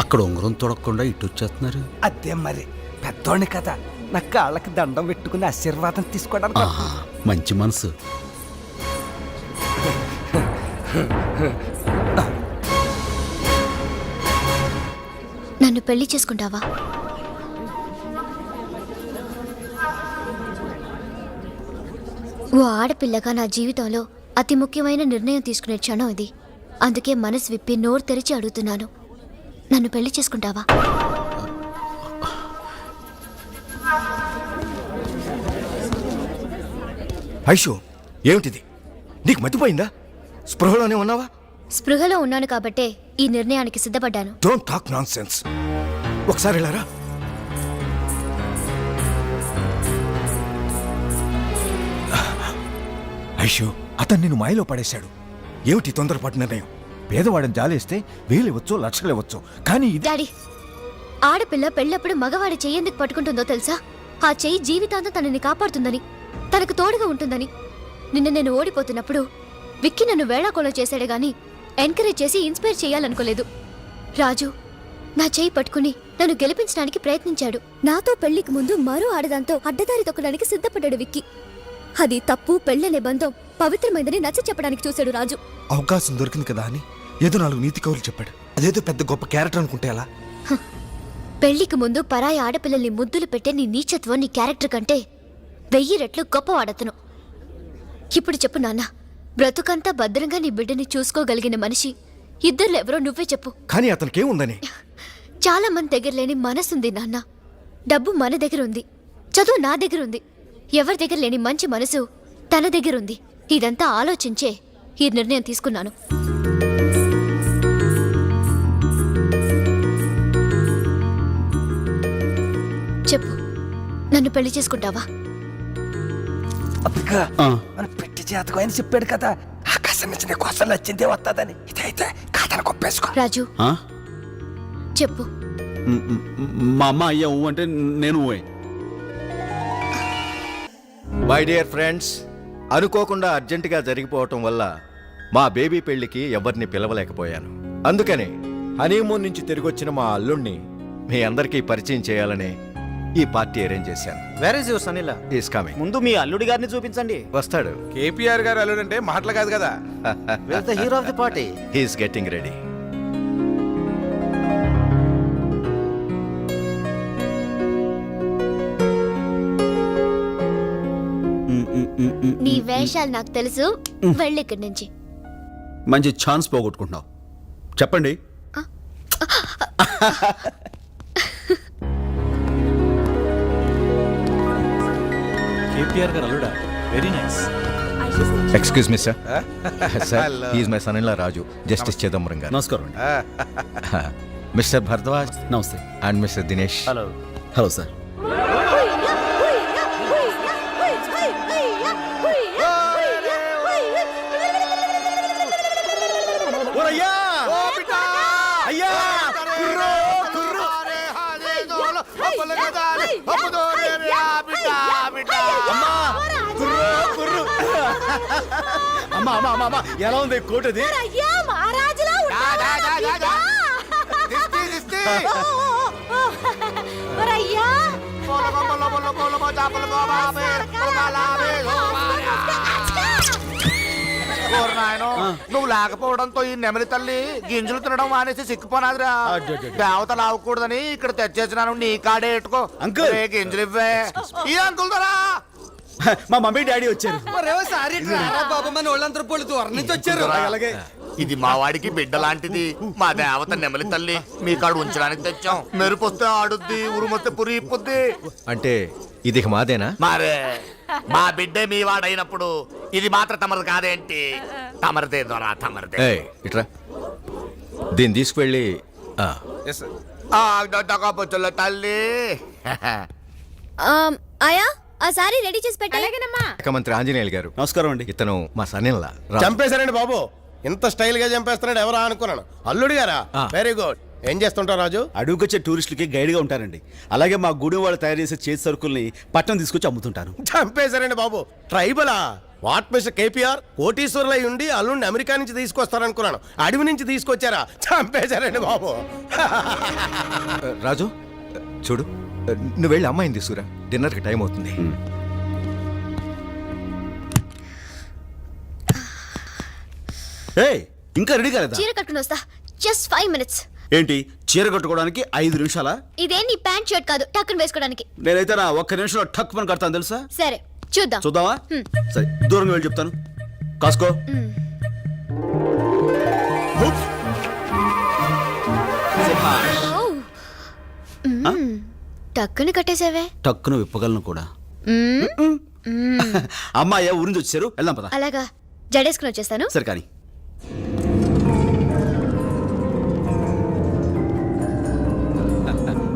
అక్కడ ఉంగరం తొడకుండా ఇటు వచ్చేస్తున్నారు? అదే మరి పెద్దోడిని కదా, నా కాళ్ళకి దండం పెట్టుకుని ఆశీర్వాదం తీసుకోవడానికి. మంచి మనసు. నన్ను పెళ్లి చేసుకుంటావా? ఓ ఆడపిల్లగా నా జీవితంలో అతి ముఖ్యమైన నిర్ణయం తీసుకునే క్షణం ఇది. అందుకే మనసు విప్పి నోరు తెరిచి అడుగుతున్నాను, నన్ను పెళ్లి చేసుకుంటావా? ఐషు, ఏమిటిది? నీకు మతిపోయిందా? స్పృహలోనే ఉన్నావా? స్పృహలో ఉన్నాను కాబట్టే ఈ నిర్ణయానికి సిద్ధపడ్డాను. Don't talk nonsense. ఒకసారి వెళ్ళారా? ఐషు, అతను నిన్ను మాయలో పడేశాడు. ఏమిటి తొందరపాటు నిర్ణయం? పేదవాడిని జాలేస్తే వేలు ఇవ్వచ్చు, లక్షలు ఇవ్వచ్చు, కానీ ఇది డాడీ, ఆడపిల్ల పెళ్ళప్పుడు మగవాడి చెయ్యి ఎందుకు పట్టుకుంటుందో తెలుసా? ఆ చెయ్యి జీవితాంతం తనని కాపాడుతుందని, తనకు తోడుగా ఉంటుందని. నిన్న నేను ఓడిపోతున్నప్పుడు విక్కీ నన్ను వేళాకోళం చేశాడే గాని ఎంకరేజ్ చేసి ఇన్స్పైర్ చేయాలనుకోలేదు. రాజు నా చెయ్యి పట్టుకుని నన్ను గెలిపించడానికి ప్రయత్నించాడు. నాతో పెళ్లికి ముందు మరో ఆడదాంతో అడ్డదారి తొక్కడానికి సిద్ధపడ్డాడు విక్కీ. అది తప్పు, పెళ్ళనే బంధం పవిత్రమైందని నచ్చ చెప్పడానికి చూశాడు రాజు. అవకాశం దొరికింది కదా అని ఏదో 4 నీతి కవులు చెప్పాడు. అదేదో పెద్ద గొప్ప క్యారెక్టర్ అనుకుంటే ఎలా? పెళ్లికి ముందు పరాయి ఆడపిల్లల్ని ముద్దులు పెట్టే నీ నీచత్వం నీ క్యారెక్టర్ కంటే 1000 రెట్లు గొప్పవాడతను. ఇప్పుడు చెప్పు నాన్న, బ్రతుకంతా భద్రంగా నీ బిడ్డని చూసుకోగలిగిన మనిషి ఇద్దర్లో ఎవరో నువ్వే చెప్పు. కానీ అతనికేముందని? చాలా మంది దగ్గర లేని మనసుంది నాన్న. డబ్బు మన దగ్గర ఉంది, చదువు నా దగ్గర ఉంది. ఎవరి దగ్గర లేని మంచి మనసు తన దగ్గర ఉంది. ఇదంతా ఆలోచించే ఈ నిర్ణయం తీసుకున్నాను. చెప్పు, నన్ను పెళ్లి చేసుకుంటావా? మన పెట్టి జాతకం అని చెప్పాడు కదా, ఆకాశం నుంచి కోసం నచ్చిందే వస్తుందని. ఇదైతే కాదని కొప్పేసుకో. రాజు చెప్పు. మా అమ్మ అయ్యా అంటే నేను మై డియర్ ఫ్రెండ్స్, అనుకోకుండా అర్జెంటుగా జరిగిపోవటం వల్ల మా బేబీ పెళ్లికి ఎవరిని పిలవలేకపోయాను. అందుకని హనీమూన్ నుంచి తిరిగొచ్చిన మా అల్లుణ్ణి మీ అందరికీ పరిచయం చేయాలని ఈ పార్టీ అరేంజ్ చేశాను. Where is your son in law? Is coming. ముందు మీ అల్లుడి గారిని చూపించండి. వస్తాడు. కేపీఆర్ గారు అల్లుడంటే మాటలు కాదు కదా. Where the hero of the party? He's getting ready. నీ వేషాలు నాకు తెలుసు, వెళ్ళి ఇక్కడి నుంచి. మంచి ఛాన్స్ పోగొట్టుకుంటున్నావు. చెప్పండి. కేపీఆర్ గారు అల్లుడా? Very nice. Excuse me sir. Sir, he's my son in law Raju, justice Chidambaram garu. నమస్కారం అండి. మిస్టర్ భరద్వాజ్ నమస్తే. And mister Dinesh. Hello. Hello sir. అమ్మా అమ్మా అమ్మా అమ్మా, ఎలా ఉంది కోటది? నువ్వు లేకపోవడంతో ఈ నెమలి తల్లి గింజలు తినడం మానేసి సిక్కిపోనాదిరా. దేవత లావకూడదని ఇక్కడ తెచ్చేసినాను, నీ కాడే ఎట్టుకో. అంకుల్. గింజలు ఇవ్వే. ఈ అంకుల్ దరా మా మమ్మీ డాడీ వచ్చారు. అలాగే ఇది మా వాడికి బిడ్డ లాంటిది. మా దేవత నెమలి తల్లి మీ కాడు ఉంచడానికి తెచ్చాం. మెరుపొస్తే ఆడుద్ది, ఉరుమొస్తే పురి ఇప్పుద్ది. అంటే ఇది మాదేనా? మరే మా బిడ్డే మీ వాడైనప్పుడు ఇది మాత్రం తమరు కాదేంటి? తమరిదే దొరా, తమరిదే. ఏయ్, ఇట్రా. దీన్ని తీసుకువెళ్ళి తల్లి ఆయా ఆ సారీ రెడీ చేసి పెట్టాలి. మంత్రి ఆంజనేయులు గారు. నమస్కారం అండి. ఇతను మా సన్నిల్లా. చంపేశారండి బాబు. ఇంత స్టైల్ గా చంపేస్తున్నాడు ఎవరా అనుకున్నాను. అల్లుడు గారా? Very good. ఏం చేస్తుంటావు రాజు? అడుగుకొచ్చే టూరిస్టులకి గైడ్ గా ఉంటారండి. అలాగే మా గుడి వాళ్ళు తయారు చేసే చేతి సరుకుల్ని పట్టణం తీసుకొచ్చి అమ్ముతుంటారు. చంపేశారండి బాబు. ట్రైబలా? వాట్ మిస్టర్ కేపీఆర్ కోటీశ్వరులై ఉండి అల్లుడిని అమెరికా నుంచి తీసుకొస్తారనుకున్నాను. అడవి నుంచి తీసుకొచ్చారా? చంపేశారండి బాబు. రాజు చూడు, నువ్వు వెళ్ళి అమ్మాయిని తీసుకురా. డిన్నర్కి టైం అవుతుంది. ఏయ్, ఇంకా రెడీ కాలేదా? చీర కట్టుకుని వస్తా. Just 5 minutes. ఏంటి, చీర కట్టుకోవడానికి 5 నిమిషాలా? ఇదే నీ ప్యాంట్ షర్ట్ కాదు, టక్కుని వేసుకోవడానికి. నేనైతే నా ఒక్క నిమిషంలో టక్ పని కడతాను తెలుసా? సరే చూద్దాం. చూద్దామా? సరే, దూరంగా వెళ్ళి చెప్తాను. కాసుకో. టక్కుని కట్టేసావే. టక్కును విప్పగలను కూడా. అమ్మాయ్యా ఊరి నుంచి వచ్చారు, వెళ్దాం పద. అలాగా, జడేసుకుని వచ్చేస్తాను. సరే కానీ.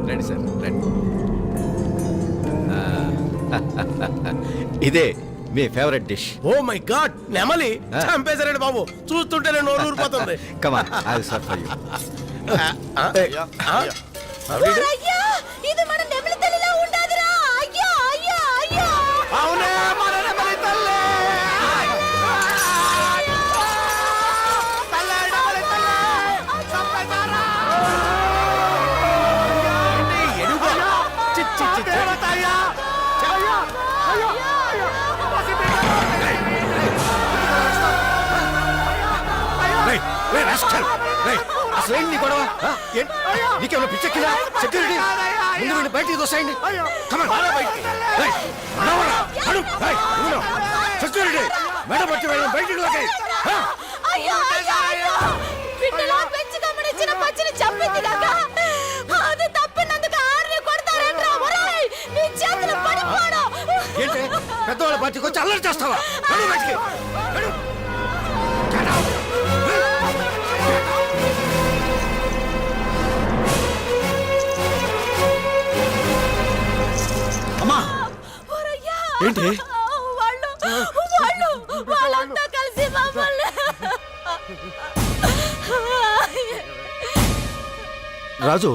రండి సార్, రండి. ఇదే మీ favourite dish. Oh my God, నెమలి చంపేశారండి బాబు, చూస్తుంటేనే నోరు ఊరిపోతుంది. Come on, I will serve for you. ఇది మన నెమలి తల్లిలా ఉండాదిరా. అయ్యో అయ్యో అయ్యో. అవునే మన నెమలి తల్లి. అసలేంటి నీ గొడవ? నీకేమైనా పిచ్చెక్కిందా? సెక్యూరిటీ ముందు వీడిని బయటికి తోసేయండి. సెక్యూరిటీ మేడం వచ్చి వెళ్ళి బయటికి తోసేయ్. అయ్యో అయ్యో అయ్యో. బిడ్డలా పెంచి గమనించిన పచ్చిని చంపింది కాక అది తప్పినందుకు ఆర్ని కొడతారేంట్రా? ఒరేయ్ నీ చేతులు పడిపోడు. ఏంటి పెద్దవాళ్ళ పార్టీకి వచ్చి అల్లరి చేస్తావా? వెళ్ళు బయటికి, వెళ్ళు. అమ్మా ఏంటి వాళ్ళంతా కలిసి మమ్మల్ని రాజు,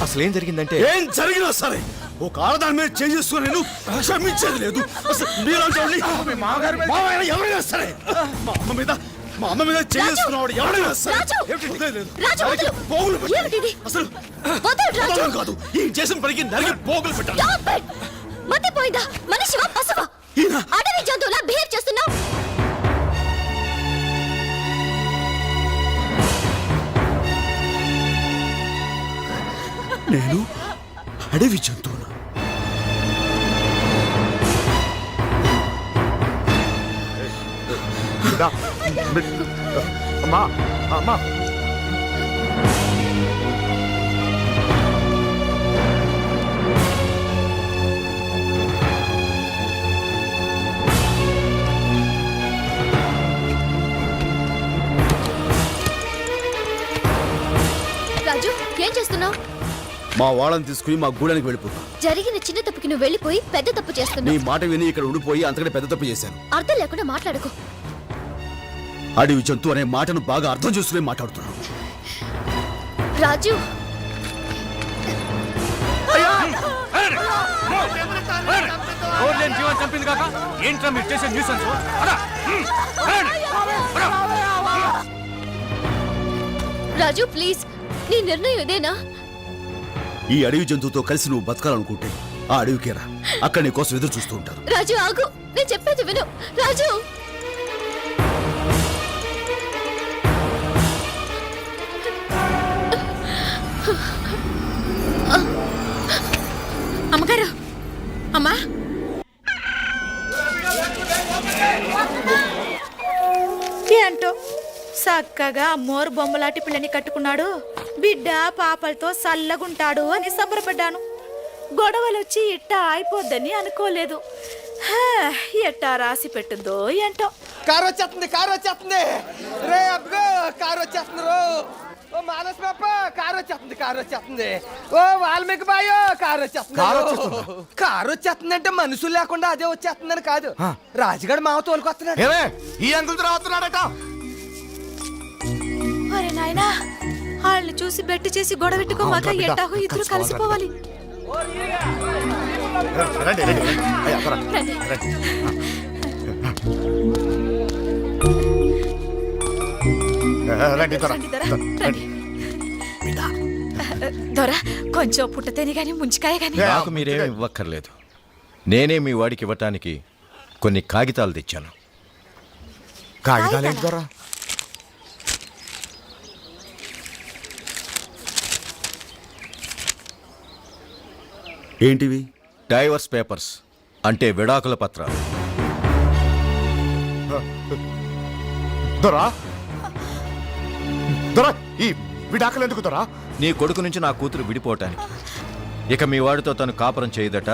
అసలేం జరిగిందంటే ఏం జరిగినా సరే ఒక ఆడదాని మీద చేసుకుని నేను క్షమించేది లేదు. అసలు మీలాంటి వాళ్ళని మావయ్య ఎవరైనా సరే మా అమ్మ మీద చేసుకున్నవాడు ఎవరైనా సరే రాజు పోగులు పెట్టాలి. ఏమిటిది? అసలు వదలు రాజు. వదలం కాదు, ఈ చేసిన పనికి నరికి పోగులు పెట్టాలి. Stop it! మతిపోయిందా? మనిషివా పశువా? అడవి జంతువులా బిహేవ్ చేస్తున్నావు. నేను అడవి జంతువును. అమ్మా అమ్మా, రాజు ఏం చేస్తున్నావు? మా వాళ్ళని తీసుకుని మా గూడానికి వెళ్ళిపోతా. జరిగిన చిన్న తప్పుకి నువ్వు వెళ్ళిపోయి పెద్ద తప్పు నీ చేస్తున్నావు. మాట విని ఇక్కడ ఉండిపోయి అంతకంటే పెద్ద తప్పు చేశాను. అర్థం లేకుండా మాట్లాడుకో. అడవి జంతువు అనే మాటను బాగా అర్థం చేసుకుని మాట్లాడుతున్నాను. రాజు జీవన్ చంపింది కాక ఏంట్రా మీరు చేసే న్యూసెన్స్? రాజు ప్లీజ్, నీ నిర్ణయం ఇదేనా? ఈ అడవి జంతువుతో కలిసి నువ్వు బతకాలనుకుంటే ఆ అడవికేరా, అక్కడ నీ కోసం ఎదురు చూస్తూ ఉంటారు. రాజు ఆగు, నేను చెప్పేది విను. రాజు అమ్మగారు అమ్మా ఏంటో చక్కగా మోరు బొమ్మలాంటి పిల్లని కట్టుకున్నాడు. బిడ్డ పాపలతో సల్లగుంటాడు అని సంబరపడ్డాను. గొడవలొచ్చి ఇట్టా అయిపోద్దని అనుకోలేదు. ఎట్టా రాసి పెట్టిందో ఏంటో. కారు వచ్చేస్తుంది, కారు వచ్చేస్తుంది రే అబ్బో, కారు వచ్చేస్తుంది రో. ఓ మానస్ పాప, కారు వచ్చేస్తుంది, కారు వచ్చేస్తుంది. ఓ వాల్మీకి బాయో, కారు వచ్చేస్తుంది. కారు వచ్చేస్తుంది అంటే మనుషులు లేకుండా అదే వచ్చేస్తుందని కాదు, రాజుగారు మావ తోలుకొస్తున్నాడు. ఈ అంకుల్ రావస్తున్నాడట. అరే నాయనా, వాళ్ళని చూసి బెట్టు చేసి గొడవెట్టుకోమాక ఎట్టాగో ఇద్దరు కలిసిపోవాలి. రండి రండి రండి. రండి రండి దొర, రండి. దొర కొంచెం పుట్టతేని గాని ముంచికాయ గాని. నాకు మీరేమి ఇవ్వక్కర్లేదు. నేనే మీ వాడికి ఇవ్వటానికి కొన్ని కాగితాలు తెచ్చాను. కాగితాలు ఏంటి దొరా? ఏంటివి? డైవర్స్ పేపర్స్, అంటే విడాకుల పత్రాలు. దొరా దొరా, ఈ విడాకులు ఎందుకు దొరా? నీ కొడుకు నుంచి నా కూతురు విడిపోవటానికి. ఇక మీ వాడితో తను కాపురం చేయదట,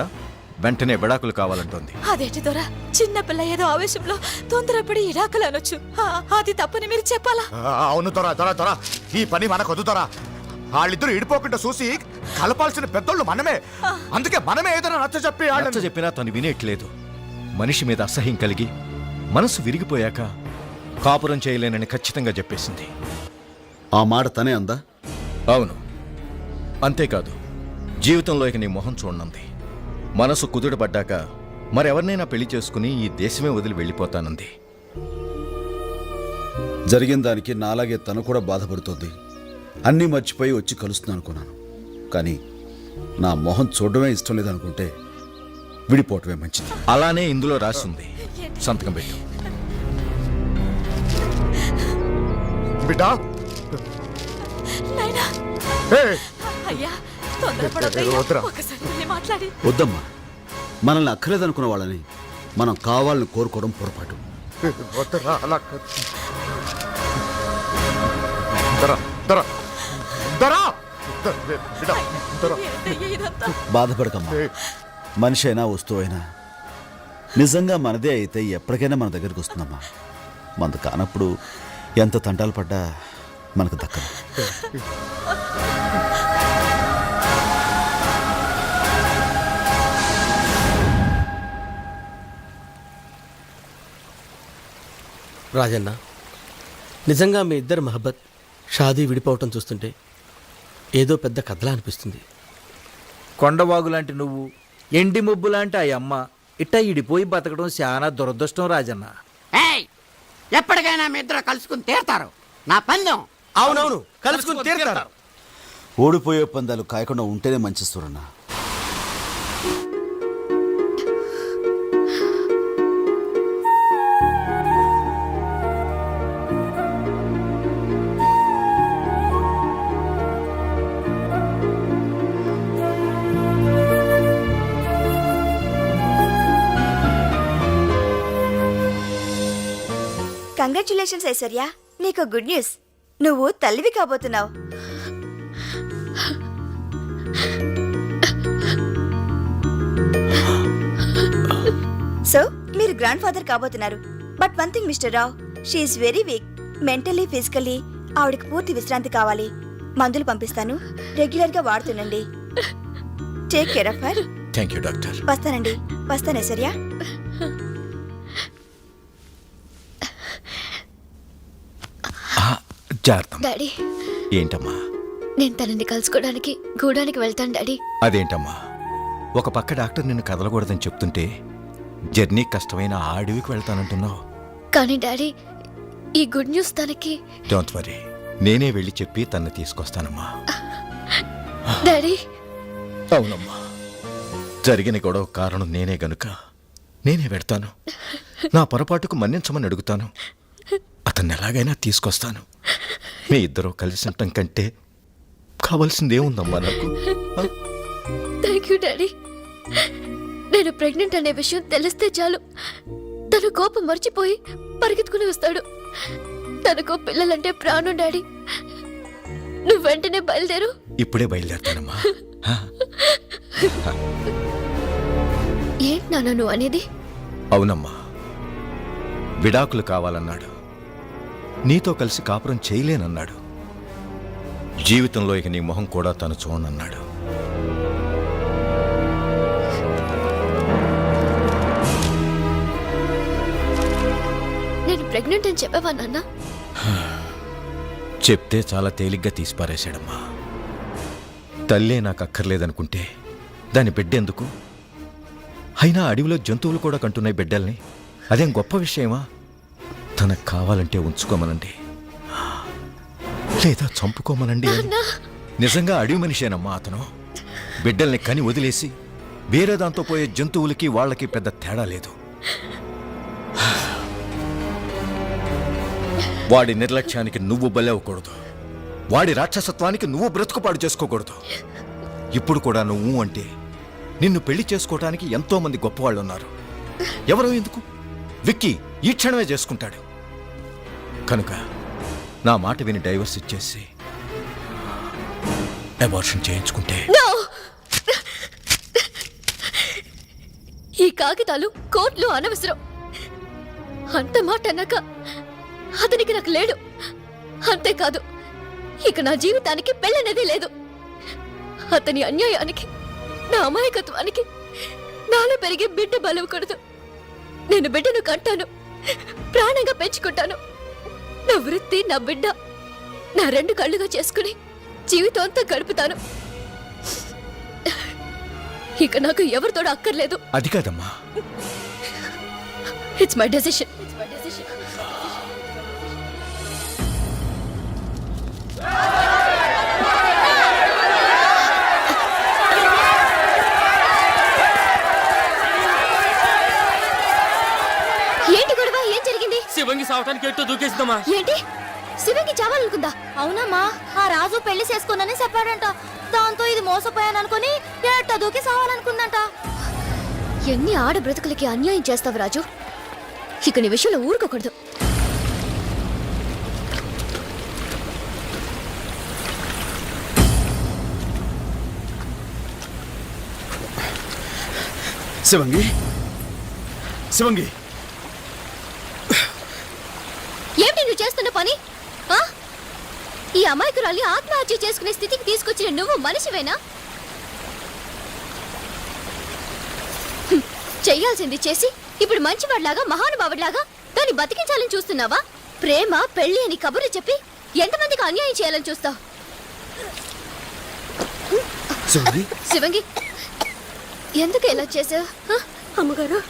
వెంటనే విడాకులు కావాలంటోంది. అదేంటి దొర, చిన్నపిల్ల ఏదో ఆవేశంలో తొందరపడి ఇడాకులు అనొచ్చు. అది తప్పని మీరు చెప్పాలా? అవును దొరా, దొరా దొరా, ఈ పని మనకొద్దు దొరా. వాళ్ళిద్దరు ఇడిపోకుండా చూసి కలపాల్సిన పెద్దోళ్ళు మనమే. అందుకే మనమే ఏదైనా నచ్చ చెప్పి చెప్పినా తను వినేట్లేదు. మనిషి మీద అసహ్యం కలిగి మనసు విరిగిపోయాక కాపురం చేయలేనని ఖచ్చితంగా చెప్పేసింది. ఆ మాట తనే అందా? అవును. అంతేకాదు, జీవితంలో ఇక నీ మొహం చూడనంది. మనసు కుదుటపడ్డాక మరెవరినైనా పెళ్లి చేసుకుని ఈ దేశమే వదిలి వెళ్ళిపోతానంది. జరిగిన దానికి నాలాగే తను కూడా బాధపడుతోంది. అన్నీ మర్చిపోయి వచ్చి కలుస్తున్నాను అనుకున్నాను. కానీ నా మొహం చూడడమే ఇష్టం లేదనుకుంటే విడిపోవటమే మంచిది. అలానే ఇందులో రాసింది. సంతకం పెట్టు. బిడ్డా, వద్దమ్మా. మనల్ని అక్కర్లేదనుకున్న వాళ్ళని మనం కావాలని కోరుకోవడం పొరపాటు. బాధపడకమ్మా. మనిషి అయినా వస్తువైనా నిజంగా మనదే అయితే ఎప్పటికైనా మన దగ్గరికి వస్తుందమ్మా. మనది కానప్పుడు ఎంత తంటాలు పడ్డా మనకు దక్కదు. రాజన్న, నిజంగా మీ ఇద్దరు మహబ్బత్ షాదీ విడిపోవటం చూస్తుంటే ఏదో పెద్ద కథలా అనిపిస్తుంది. కొండవాగు లాంటి నువ్వు, ఎండి మొబ్బు లాంటి ఆ అమ్మ ఇట్టా ఇడిపోయి బతకడం చాలా దురదృష్టం రాజన్న. ఎప్పటికైనా మీ ఇద్దరు కలుసుకుని తీరుతారు. నా పందెం. అవునవును, కలుసుకుని తీరుతారు. ఓడిపోయే పందాలు కాయకుండా ఉంటేనే మంచి సూరన్న. కంగ్రాచులేషన్స్ ఐశ్వర్య, నీకు గుడ్ న్యూస్. నువ్వు తల్లివి కాబోతున్నావు. సో మీరు గ్రాండ్ ఫాదర్ కాబోతున్నారు. But one thing mister Rao, she is very weak. Mentally physically ఆవిడకి పూర్తి విశ్రాంతి కావాలి. మందులు పంపిస్తాను, రెగ్యులర్ గా వాడుతుండండి. Take care of her. Thank you doctor. వస్తానండి. వస్తాను ఐశ్వర్య. డాడీ. ఏంటమ్మా? నేను తనని కలుసుకోవడానికి గూడానికి వెళ్తాను డాడీ. అదేంటమ్మా, ఒక పక్క డాక్టర్ నిన్ను కదలకూడదని చెప్తుంటే జర్నీ కష్టమైన ఆ అడవికి వెళ్తానంటున్నావు. కానీ డాడీ, ఈ గుడ్ న్యూస్ తనకి. డోంట్ వరీ, నేనే వెళ్ళి చెప్పి తన్ని తీసుకొస్తానమ్మా. డాడీ. అవునమ్మా, జరిగిన గొడవ కారణం నేనే గనుక నేనే పెడతాను. నా పొరపాటుకు మన్నించమని అడుగుతాను. అతన్ని ఎలాగైనా తీసుకొస్తాను. మీ ఇద్దరూ కలిసి ఉండటం కంటే కావాల్సిందేముందమ్మా నాకు? Thank you daddy. నేను ప్రెగ్నెంట్ అనే విషయం తెలిస్తే చాలు తన కోపం మర్చిపోయి పరిగెత్తుకుని వస్తాడు. తనకు పిల్లలంటే ప్రాణం డాడీ. నువ్వు వెంటనే బయలుదేరు. ఇప్పుడే బయలుదేరుతానమ్మా. ఏంటి నాన్న నువ్వు అనేది? అవునమ్మా, విడాకులు కావాలన్నాడు. నీతో కలిసి కాపురం చేయలేనన్నాడు. జీవితంలో ఇక నీ మొహం కూడా తను చూడనన్నాడు. నేను ప్రెగ్నెంట్ అని చెప్పావా నాన్న? చెప్తే చాలా తేలిగ్గా తీసిపారేశాడమ్మా. తల్లే నాకు అక్కర్లేదనుకుంటే దాని బిడ్డెందుకు? అయినా అడవిలో జంతువులు కూడా కంటున్నాయి బిడ్డల్ని. అదేం గొప్ప విషయమా? తనకు కావాలంటే ఉంచుకోమనండి, లేదా చంపుకోమనండి. నిజంగా అడవి మనిషేనమ్మా అతను. బిడ్డల్ని కని వదిలేసి వేరే దాంతో పోయే జంతువులకి వాళ్ళకి పెద్ద తేడా లేదు. వాడి నిర్లక్ష్యానికి నువ్వు బలవ్వకూడదు. వాడి రాక్షసత్వానికి నువ్వు బ్రతుకుపాడు చేసుకోకూడదు. ఇప్పుడు కూడా నువ్వు అంటే నిన్ను పెళ్లి చేసుకోవటానికి ఎంతో మంది గొప్పవాళ్ళు ఉన్నారు. ఎవరో ఎందుకు? విక్కీ ఈ క్షణమే చేసుకుంటాడు. కనుక నా మాట విని డైవర్స్ ఇచ్చేసి అబార్షన్ చేయించుకుంటే. ఈ కాగితాలు కోర్టులో అనవసరం. అంత మాట అన్నాక అతనికి నాకు లేడు. అంతేకాదు, ఇక నా జీవితానికి పెళ్ళనేది లేదు. అతని అన్యాయానికి, నా అమాయకత్వానికి నాలో పెరిగే బిడ్డ బలవకూడదు. నేను బిడ్డను కంటాను, ప్రాణంగా పెంచుకుంటాను. నా వృత్తి, నా బిడ్డ నా రెండు కళ్ళుగా చేసుకుని జీవితం అంతా గడుపుతాను. ఇక నాకు ఎవరితోడూ అక్కర్లేదు. అది కాదమ్మా. It's my decision. ఏంటి గొడవ? ఏం జరిగింది? శివంగి సావటానికి ఎట్టో దూకేసిందమ్మా. ఏంటి? శివంగి చావాలనుకుందా? అవునమ్మా, ఆ రాజు పెళ్లి చేసుకోనని చెప్పాడంట. దాంతో ఇది మోసపోయాను అనుకుని ఎట్ట దూకి సావాలనుకుందంట. ఎన్ని ఆడ బ్రతుకులకి అన్యాయం చేస్తావు రాజు. ఇక నీ విషయంలో ఊరుకోకూడదు. శివంగి, శివంగి, ఏమిటి నువ్వు చేస్తున్న పని? ఆ? ఈ అమాయకురాల్ని ఆత్మహత్య చేసుకునే స్థితికి తీసుకొచ్చిన నువ్వు మనిషివేనా? చెయ్యాల్సింది చేసి ఇప్పుడు మంచివాడిలాగా, మహానుభావుడిలాగా దాన్ని బతికించాలని చూస్తున్నావా? ప్రేమ, పెళ్లి అని కబుర్లు చెప్పి ఎంతమందికి అన్యాయం చేయాలని చూస్తావు? శివంగి, ఎందుకు ఇలా చేసావు? అమ్మగారు,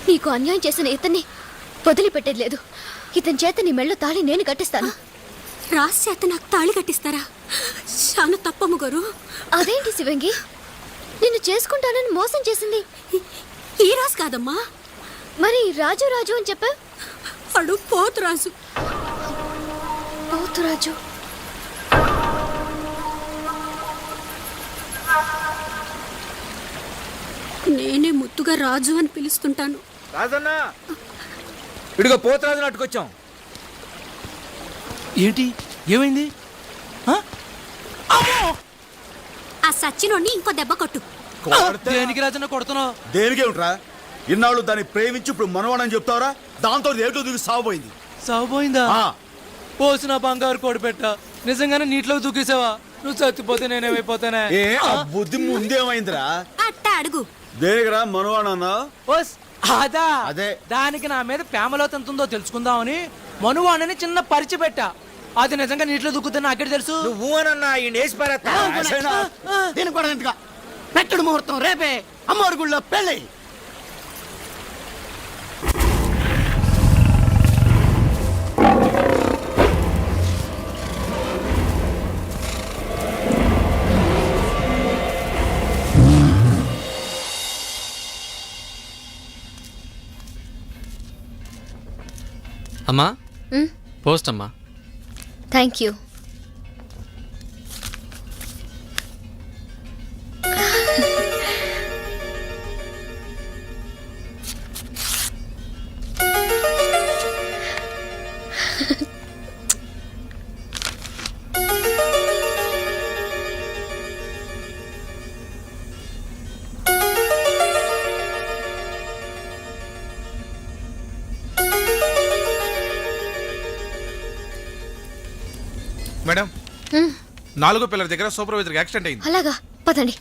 నీకు అన్యాయం చేసిన ఇతన్ని వదిలిపెట్టేది లేదు. ఇతని చేత నీ మెళ్ళో తాళి నేను కట్టిస్తాను. రాసి చేత నాకు తాళి కట్టిస్తారా? చాలా తప్పమ్మ గారు. అదేంటి శివంగి, నిన్ను చేసుకుంటానని మోసం చేసింది ఈ రాజు కాదమ్మా. మరి రాజు రాజు అని చెప్పా? అడు పోతురాజు. పోతురాజు? నేనే ముత్తుగా రాజు అని పిలుస్తుంటాను. రాజన్నా, ఇడిగో పోతరాజు నాటుకొచ్చాం. ఏంటి? ఏమైంది? ఆ సచ్చినోడిని ఇంకో దెబ్బ కొట్టు. దేనికి రాజన్న కొడుతున్నావు? దేనికేమిట్రా? ఇన్నాళ్ళు దాన్ని ప్రేమించి ఇప్పుడు మనవాడని చెప్తావరా? దాంతో ఏటో దిగి సాగుపోయింది. సాగుపోయిందా? పోసిన బంగారు కోడి పెట్ట నిజంగానే నీటిలో దూకేసావా? నువ్వు చచ్చిపోతే నేనేమైపోతానే? ఏ ఆ బుద్ధి ముందేమైందిరా? అట్ట అడుగు. దేనికిరా మనవాడన్నా? అదా, అదే. దానికి నా మీద ప్రేమలో ఎంతుందో తెలుసుకుందామని మనువాణని చిన్న పరిచి పెట్టా. అది నిజంగా నీటిలో దూకుతున్నా నాకే తెలుసు. నువ్వు అనన్నా ఈ నేసి పారేస్తా. దీనికి కూడా ఎందుకు? పెట్టుడు ముహూర్తం రేపే, అమ్మవారి గుళ్ళో పెళ్ళి. అమ్మా, పోస్ట్ అమ్మా. Thank you. మేడం, 4వ పిల్లర్ దగ్గర సూపర్వైజర్ యాక్సిడెంట్ అయింది. అలాగా, పదండి.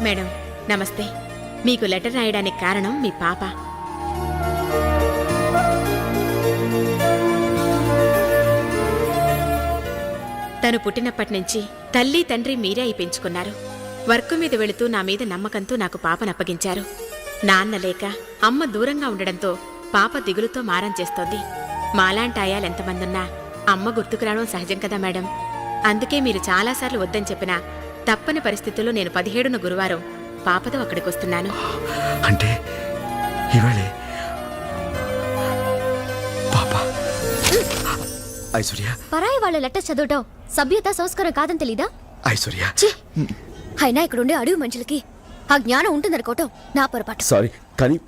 మేడం నమస్తే. మీకు లెటర్ రాయడానికి కారణం మీ పాప. తను పుట్టినప్పటి నుంచి తల్లి తండ్రి మీరే అయి పెంచుకున్నారు. వర్క్ మీద వెళుతూ నా మీద నమ్మకంతో నాకు పాపనప్పగించారు. నాన్న లేక అమ్మ దూరంగా ఉండడంతో పాప దిగులుతో మారం చేస్తోంది. మాలాంటి ఆయాలెంతమందున్నా అమ్మ గుర్తుకు రావడం సహజం కదా మేడం. అందుకే మీరు చాలాసార్లు వద్దని చెప్పినా తప్పని పరిస్థితుల్లో నేను 17న గురువారం పాపతో అక్కడికి వస్తున్నాను. అంటే ఇవాళే ఐశ్వర్య పరాయి వాళ్ళ లెటర్ చదవటం సభ్యత సంస్కారం కాదని తెలీదా? ఐశ్వర్య ఛీ! అయినా ఇక్కడుండే అడవి మనుషులకి ఆ జ్ఞానం ఉంటుందనుకోవటం నా పొరపాటు. సారీ కానీ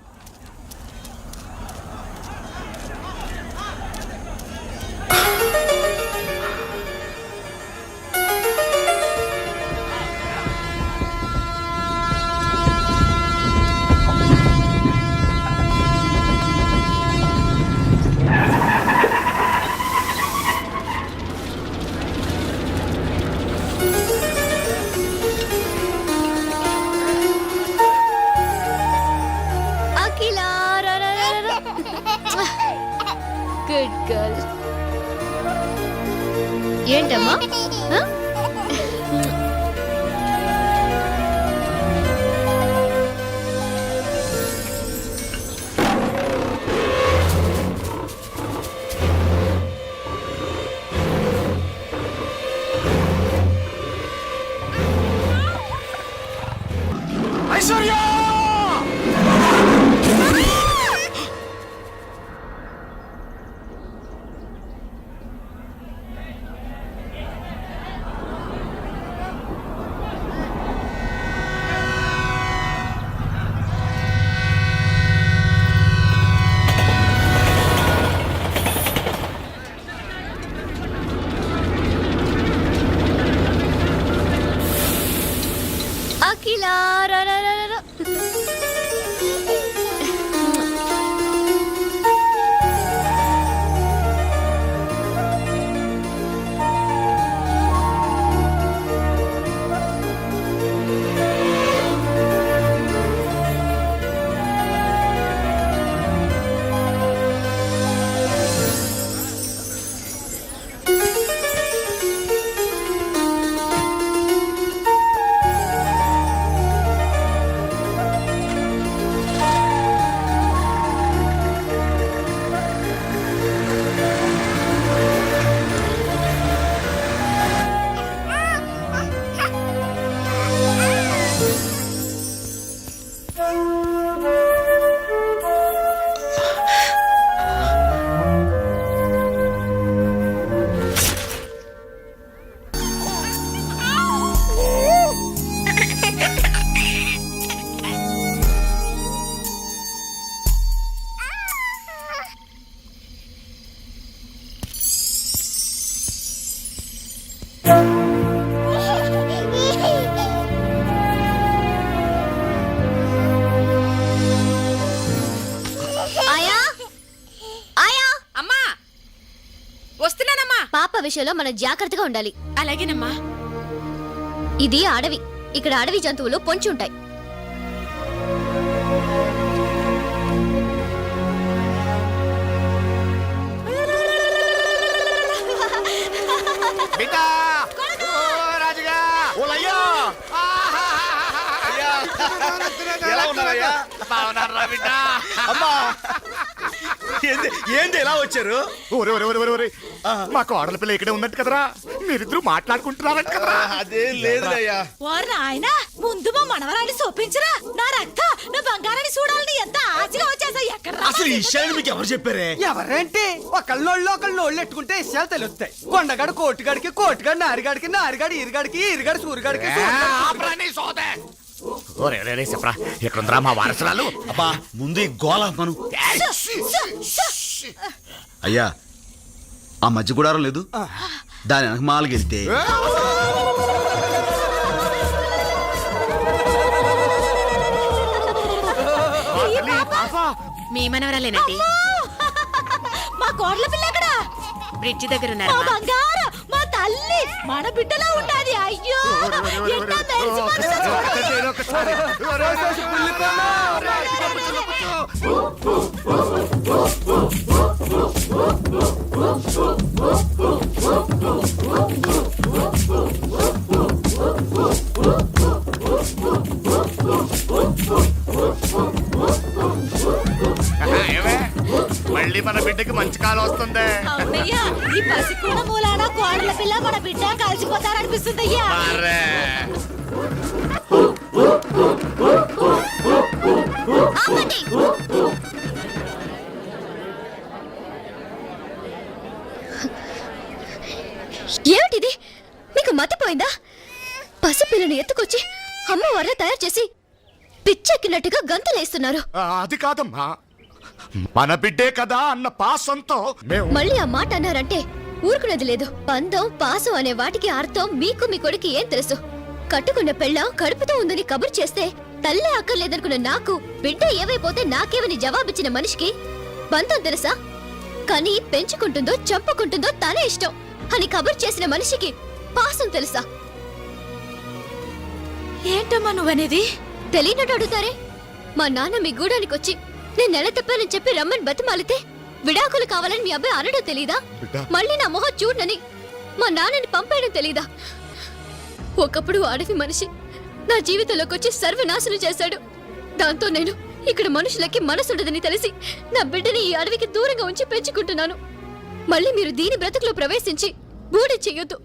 అఖిల గుడ్ గర్ల్. ఏంటమ్మా? ఆ? ఐశ్వర్య అఖిల పాప విషయంలో మనం జాగ్రత్తగా ఉండాలి. అలాగేనమ్మా. ఇది అడవి. ఇక్కడ అడవి జంతువులు పొంచి ఉంటాయి. ఏంటి ఎలా వచ్చారు? మా కోడల పిల్ల ఇక్కడే ఉన్నట్టు కదరా, మీరిద్దరు మాట్లాడుకుంటున్నారంట కదరా. అదేం లేదులయ్యా. ఆయన ముందు మా మనవరాన్ని చూపించరా. నా రక్త నా బంగారాన్ని చూడాలని ఎంత ఆశగా వచ్చేసా. ఎక్కడ అసలు ఈ విషయాన్ని మీకు ఎవరు చెప్పారే? ఎవరేంటి ఒకళ్ళోళ్ళు ఎట్టుకుంటే విషయాలు తెలుస్తాయి. కొండగాడు కోటిగాడికి, కోటిగాడు నారిగాడికి, నారిగాడు ఈరిగాడికి, ఈరిగాడు సూరిగాడికి. చెప్పరా ఎక్కడుందిరా మా వారసురాలు? అబ్బా ముందు ఈ గోళ మను. అయ్యా ఆ మధ్య గుడారం లేదు, దాని వెనక మాలకెళ్తే మీ మనవరాలేనండి. మా కోడల పిల్ల ఎక్కడ? బ్రిడ్జి దగ్గర ఉన్నారు. మా బంగారు, మా తల్లి, మన బిడ్డలా ఉండాలి. అయ్యో ఎంత మళ్ళీ మన బిడ్డకి మంచి కాలం వస్తుంది. అవునయ్యా, ఈ పసికూడ మూలాన కోడల పిల్ల మన బిడ్డ కలిసిపోతారనిపిస్తుంది. అయ్యా వీళ్ళని ఎత్తుకొచ్చి అమ్మవారిని తయారు చేసి పిచ్చెక్కినట్టుగా గంతలేస్తున్నారు. అది కాదమ్మా, మన బిడ్డే కదా అన్న పాసంతో మళ్ళీ ఆ మాట అన్నారంటే ఊరుకునేది లేదు. పందం పాసం అనే వాటికి అర్థం మీకు మీ కొడుకు ఏం తెలుసు? కట్టుకున్న పెళ్ళ కడుపుతో ఉందని కబురు చేస్తే తల్లే అక్కర్లేదనుకున్న నాకు బిడ్డ ఏవైపోతే నాకేమని జవాబిచ్చిన మనిషికి బంధం తెలుసా? కానీ పెంచుకుంటుందో చంపుకుంటుందో తనే ఇష్టం అని కబురు చేసిన మనిషికి పాసం తెలుసా? ఏంటమ్మా నువ్వనేది? తెలియనట్టు అడుగుతారే. మా నాన్న మీ గూడానికి వచ్చి నేను నెల తప్పానని చెప్పి రమ్మని బతిమాలితే విడాకులు కావాలని మీ అబ్బాయి అనడం తెలీదా? మళ్ళీ నా మొహం చూడనని మా నాన్నని పంపేయడం తెలీదా? ఒకప్పుడు అడవి మనిషి నా జీవితంలోకి వచ్చి సర్వనాశనం చేశాడు. దాంతో నేను ఇక్కడ మనుషులకి మనసుండదని తెలిసి నా బిడ్డని ఈ అడవికి దూరంగా ఉంచి పెంచుకుంటున్నాను. మళ్ళీ మీరు దీని బ్రతుకులో ప్రవేశించి బూడి చెయ్యొద్దు.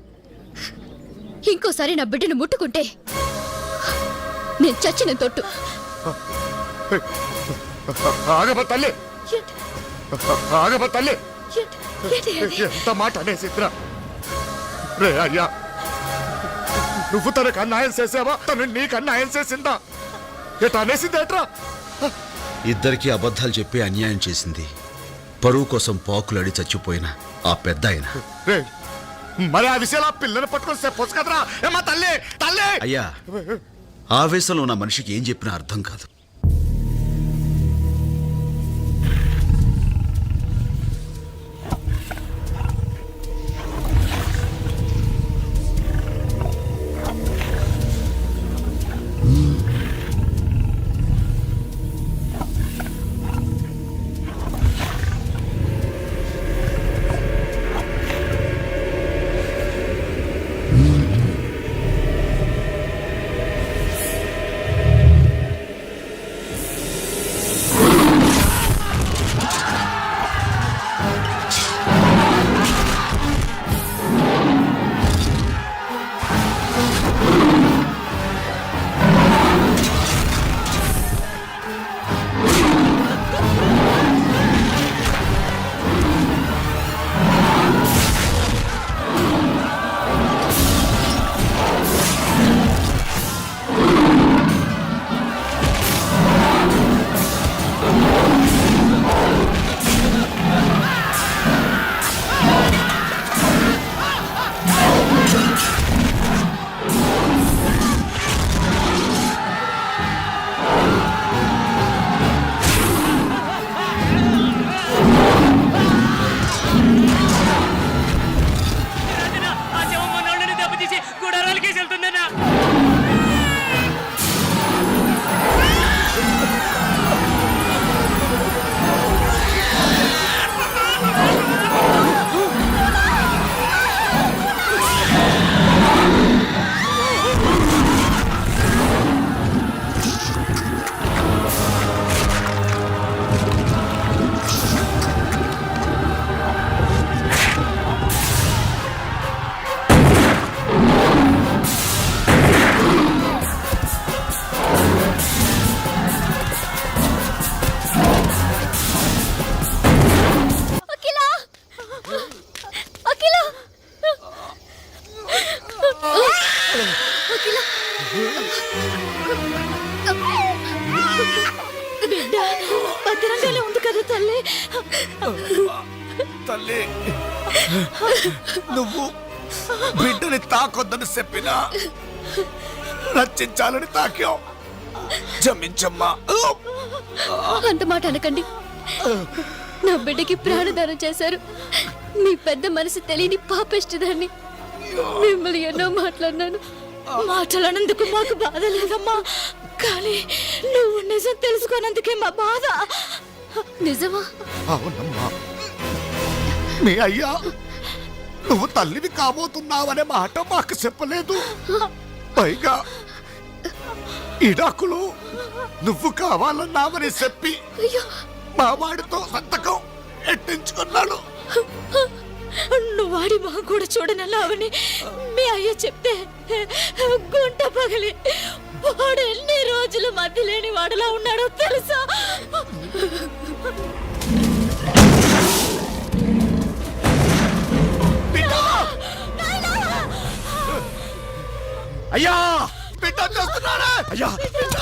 ఇంకోసారి నా బిడ్డను ముట్టుకుంటే నేను చచ్చిన తొట్టు. తల్లి తల్లి ఎంత మాట అనేసిద్రా రే అయ్యా, నువ్వు తనకు అన్యాయం చేసావా, తను నీకు అన్యాయం చేసిందా? ఎట్లా అనేసిందేట్రా? ఇద్దరికి అబద్ధాలు చెప్పి అన్యాయం చేసింది పరువు కోసం పాకులాడి చచ్చిపోయిన ఆ పెద్ద ఆయన. మరి ఆ విషయాలు ఆ పిల్లని పట్టుకొని చెప్పొచ్చు కదరా? ఏమా తల్లి తల్లి. అయ్యా, ఆవేశంలో ఉన్న మనిషికి ఏం చెప్పినా అర్థం కాదు. భద్రంగానే ఉంది కదా తల్లి? తల్లి, నువ్వు బిడ్డని తాకొద్దని చెప్పినా రక్షించాలని తాకావు. క్షమించమ్మా. అంత మాట అనకండి. నా బిడ్డకి ప్రాణదానం చేశారు. మీ పెద్ద మనసు తెలియని పాపిష్టిదాన్ని. మిమ్మల్ని ఎన్నో మాట్లాడినాను. మాట్లాడినందుకు మాకు బాధ లేదమ్మా, కానీ నువ్వు నిజం తెలుసుకోనందుకే మా బాధ. నిజమా? అవునమ్మా, మీ అయ్యా నువ్వు తల్లిని కాబోతున్నావనే మాట మాకు చెప్పలేదు. పైగా ఇడాకులు నువ్వు కావాలన్నామని చెప్పి మా వాడితో సంతకం ఎట్టించుకున్నాడు. నువ్వు వాడి మా కూడా చూడనన్నావని మీ అయ్య చెప్తే గుంట పగిలి వాడు ఎన్ని రోజులు మధ్య లేని వాడులా ఉన్నాడో తెలుసా? అయ్యా, అయ్యా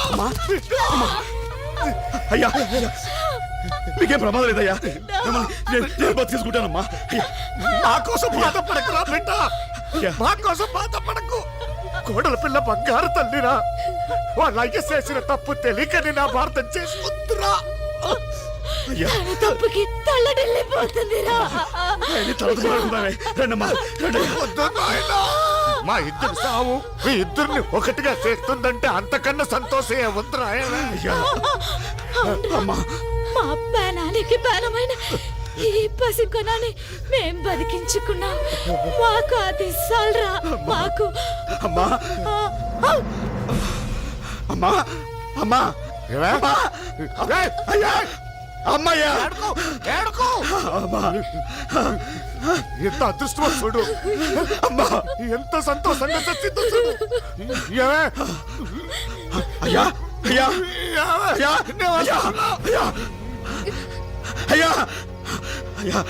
అమ్మా అమ్మా అయ్యా మీకేం ప్రమాదం లేదయ్యా నేను బతికేసుకుంటానమ్మా మా కోసం బాధపడకురా బిడ్డ, మా కోసం బాధపడకు. కోడల పిల్ల బంగారు తల్లిరా, వాళ్ళ అయ్య చేసిన తప్పు తెలియకని నా భారతం చేసుకుంటురా. తప్పుకి తల్లడిల్లిపోతుందిరా. మా ఇద్దరు సావు మీ ఇద్దరిని ఒకటిగా చేస్తుందంటే అంతకన్నా సంతోషమే ఉందిరా. మా ప్రాణానికి ప్రాణమైన ఈ పసికొనాన్ని మేం బతికించుకున్నాం. మాకు అది సాల్రా. మాకు అమ్మా అమ్మా అమ్మా అయ్యా అమ్మయ్యా ఎంత అదృష్టవంతుడు, అమ్మా ఎంత సంతోషంగా చచ్చిందో చూడు. అయ్యా అయ్యా అయ్యా అయ్యా అయ్యా అయ్యా అయ్యా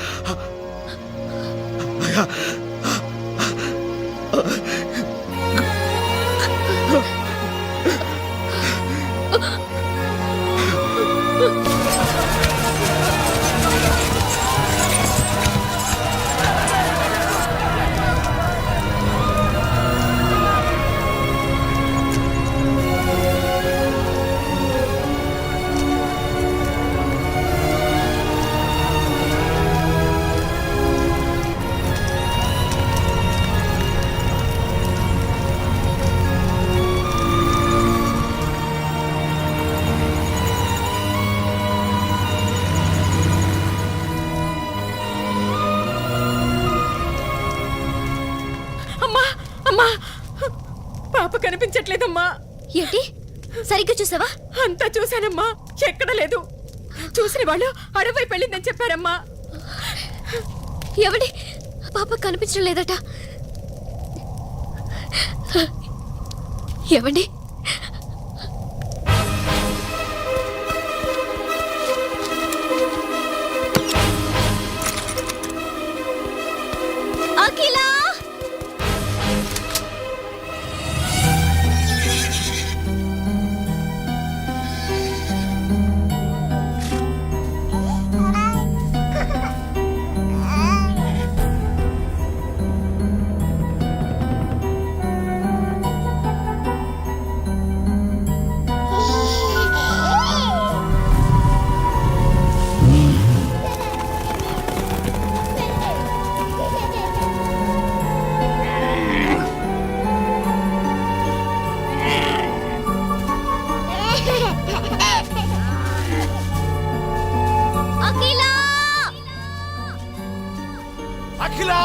పాప కనిపించట్లేదమ్మా. ఏంటి సరిగ్గా చూసావా? అంతా చూశానమ్మా, ఎక్కడ లేదు. చూసిన వాళ్ళు అడవి వెళ్ళిందని చెప్పారమ్మా. ఎవడి పాప కనిపించడం లేదట. ఏవండి, అఖిలా అఖిలా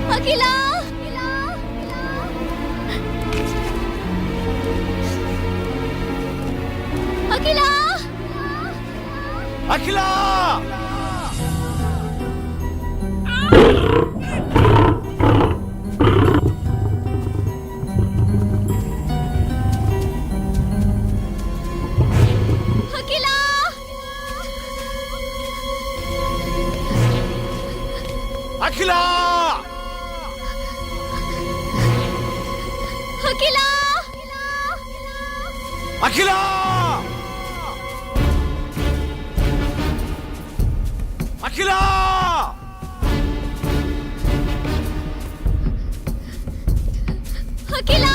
అఖిలా అఖిలా అఖిలా అఖిలా అఖిలా అఖిలా అఖిలా అఖిలా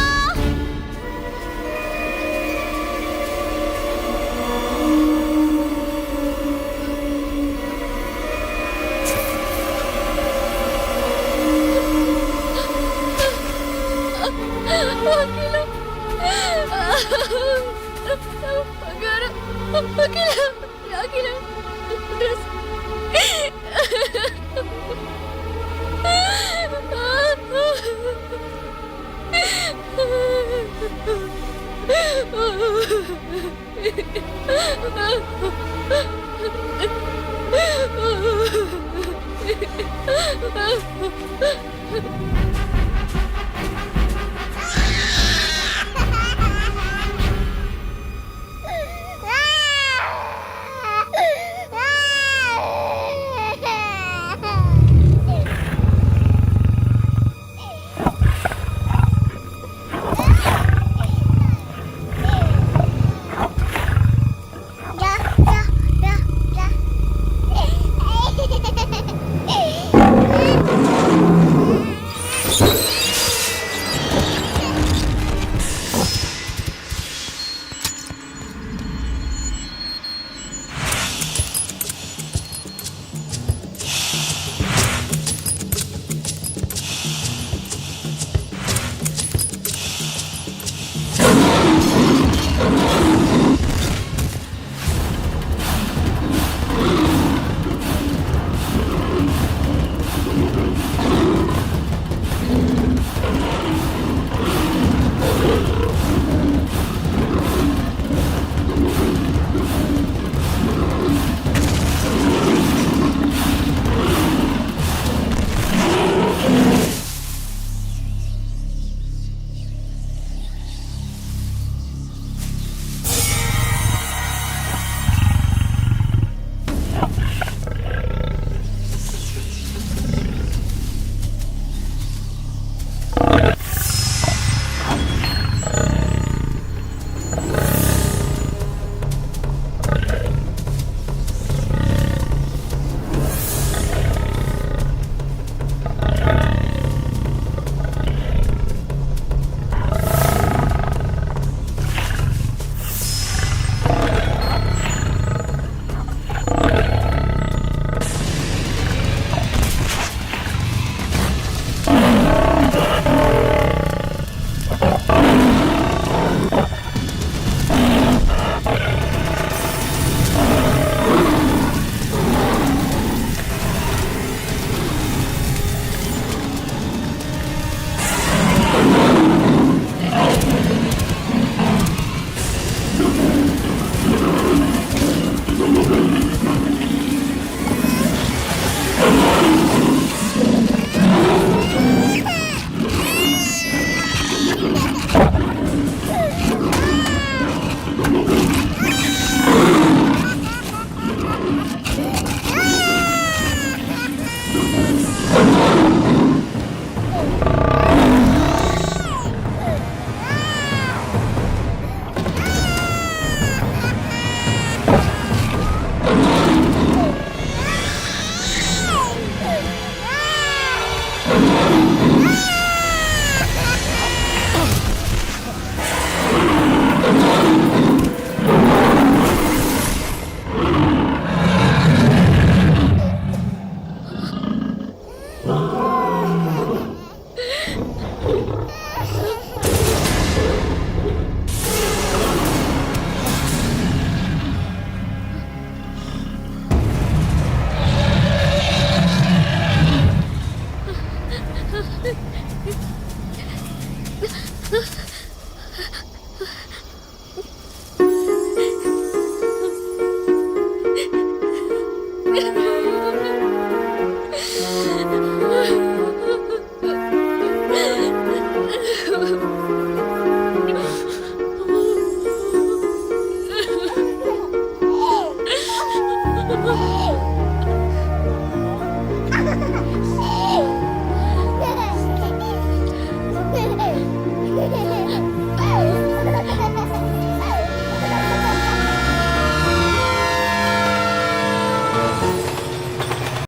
అఖిల బంగారు అఖిల అఖిల డ్రెస్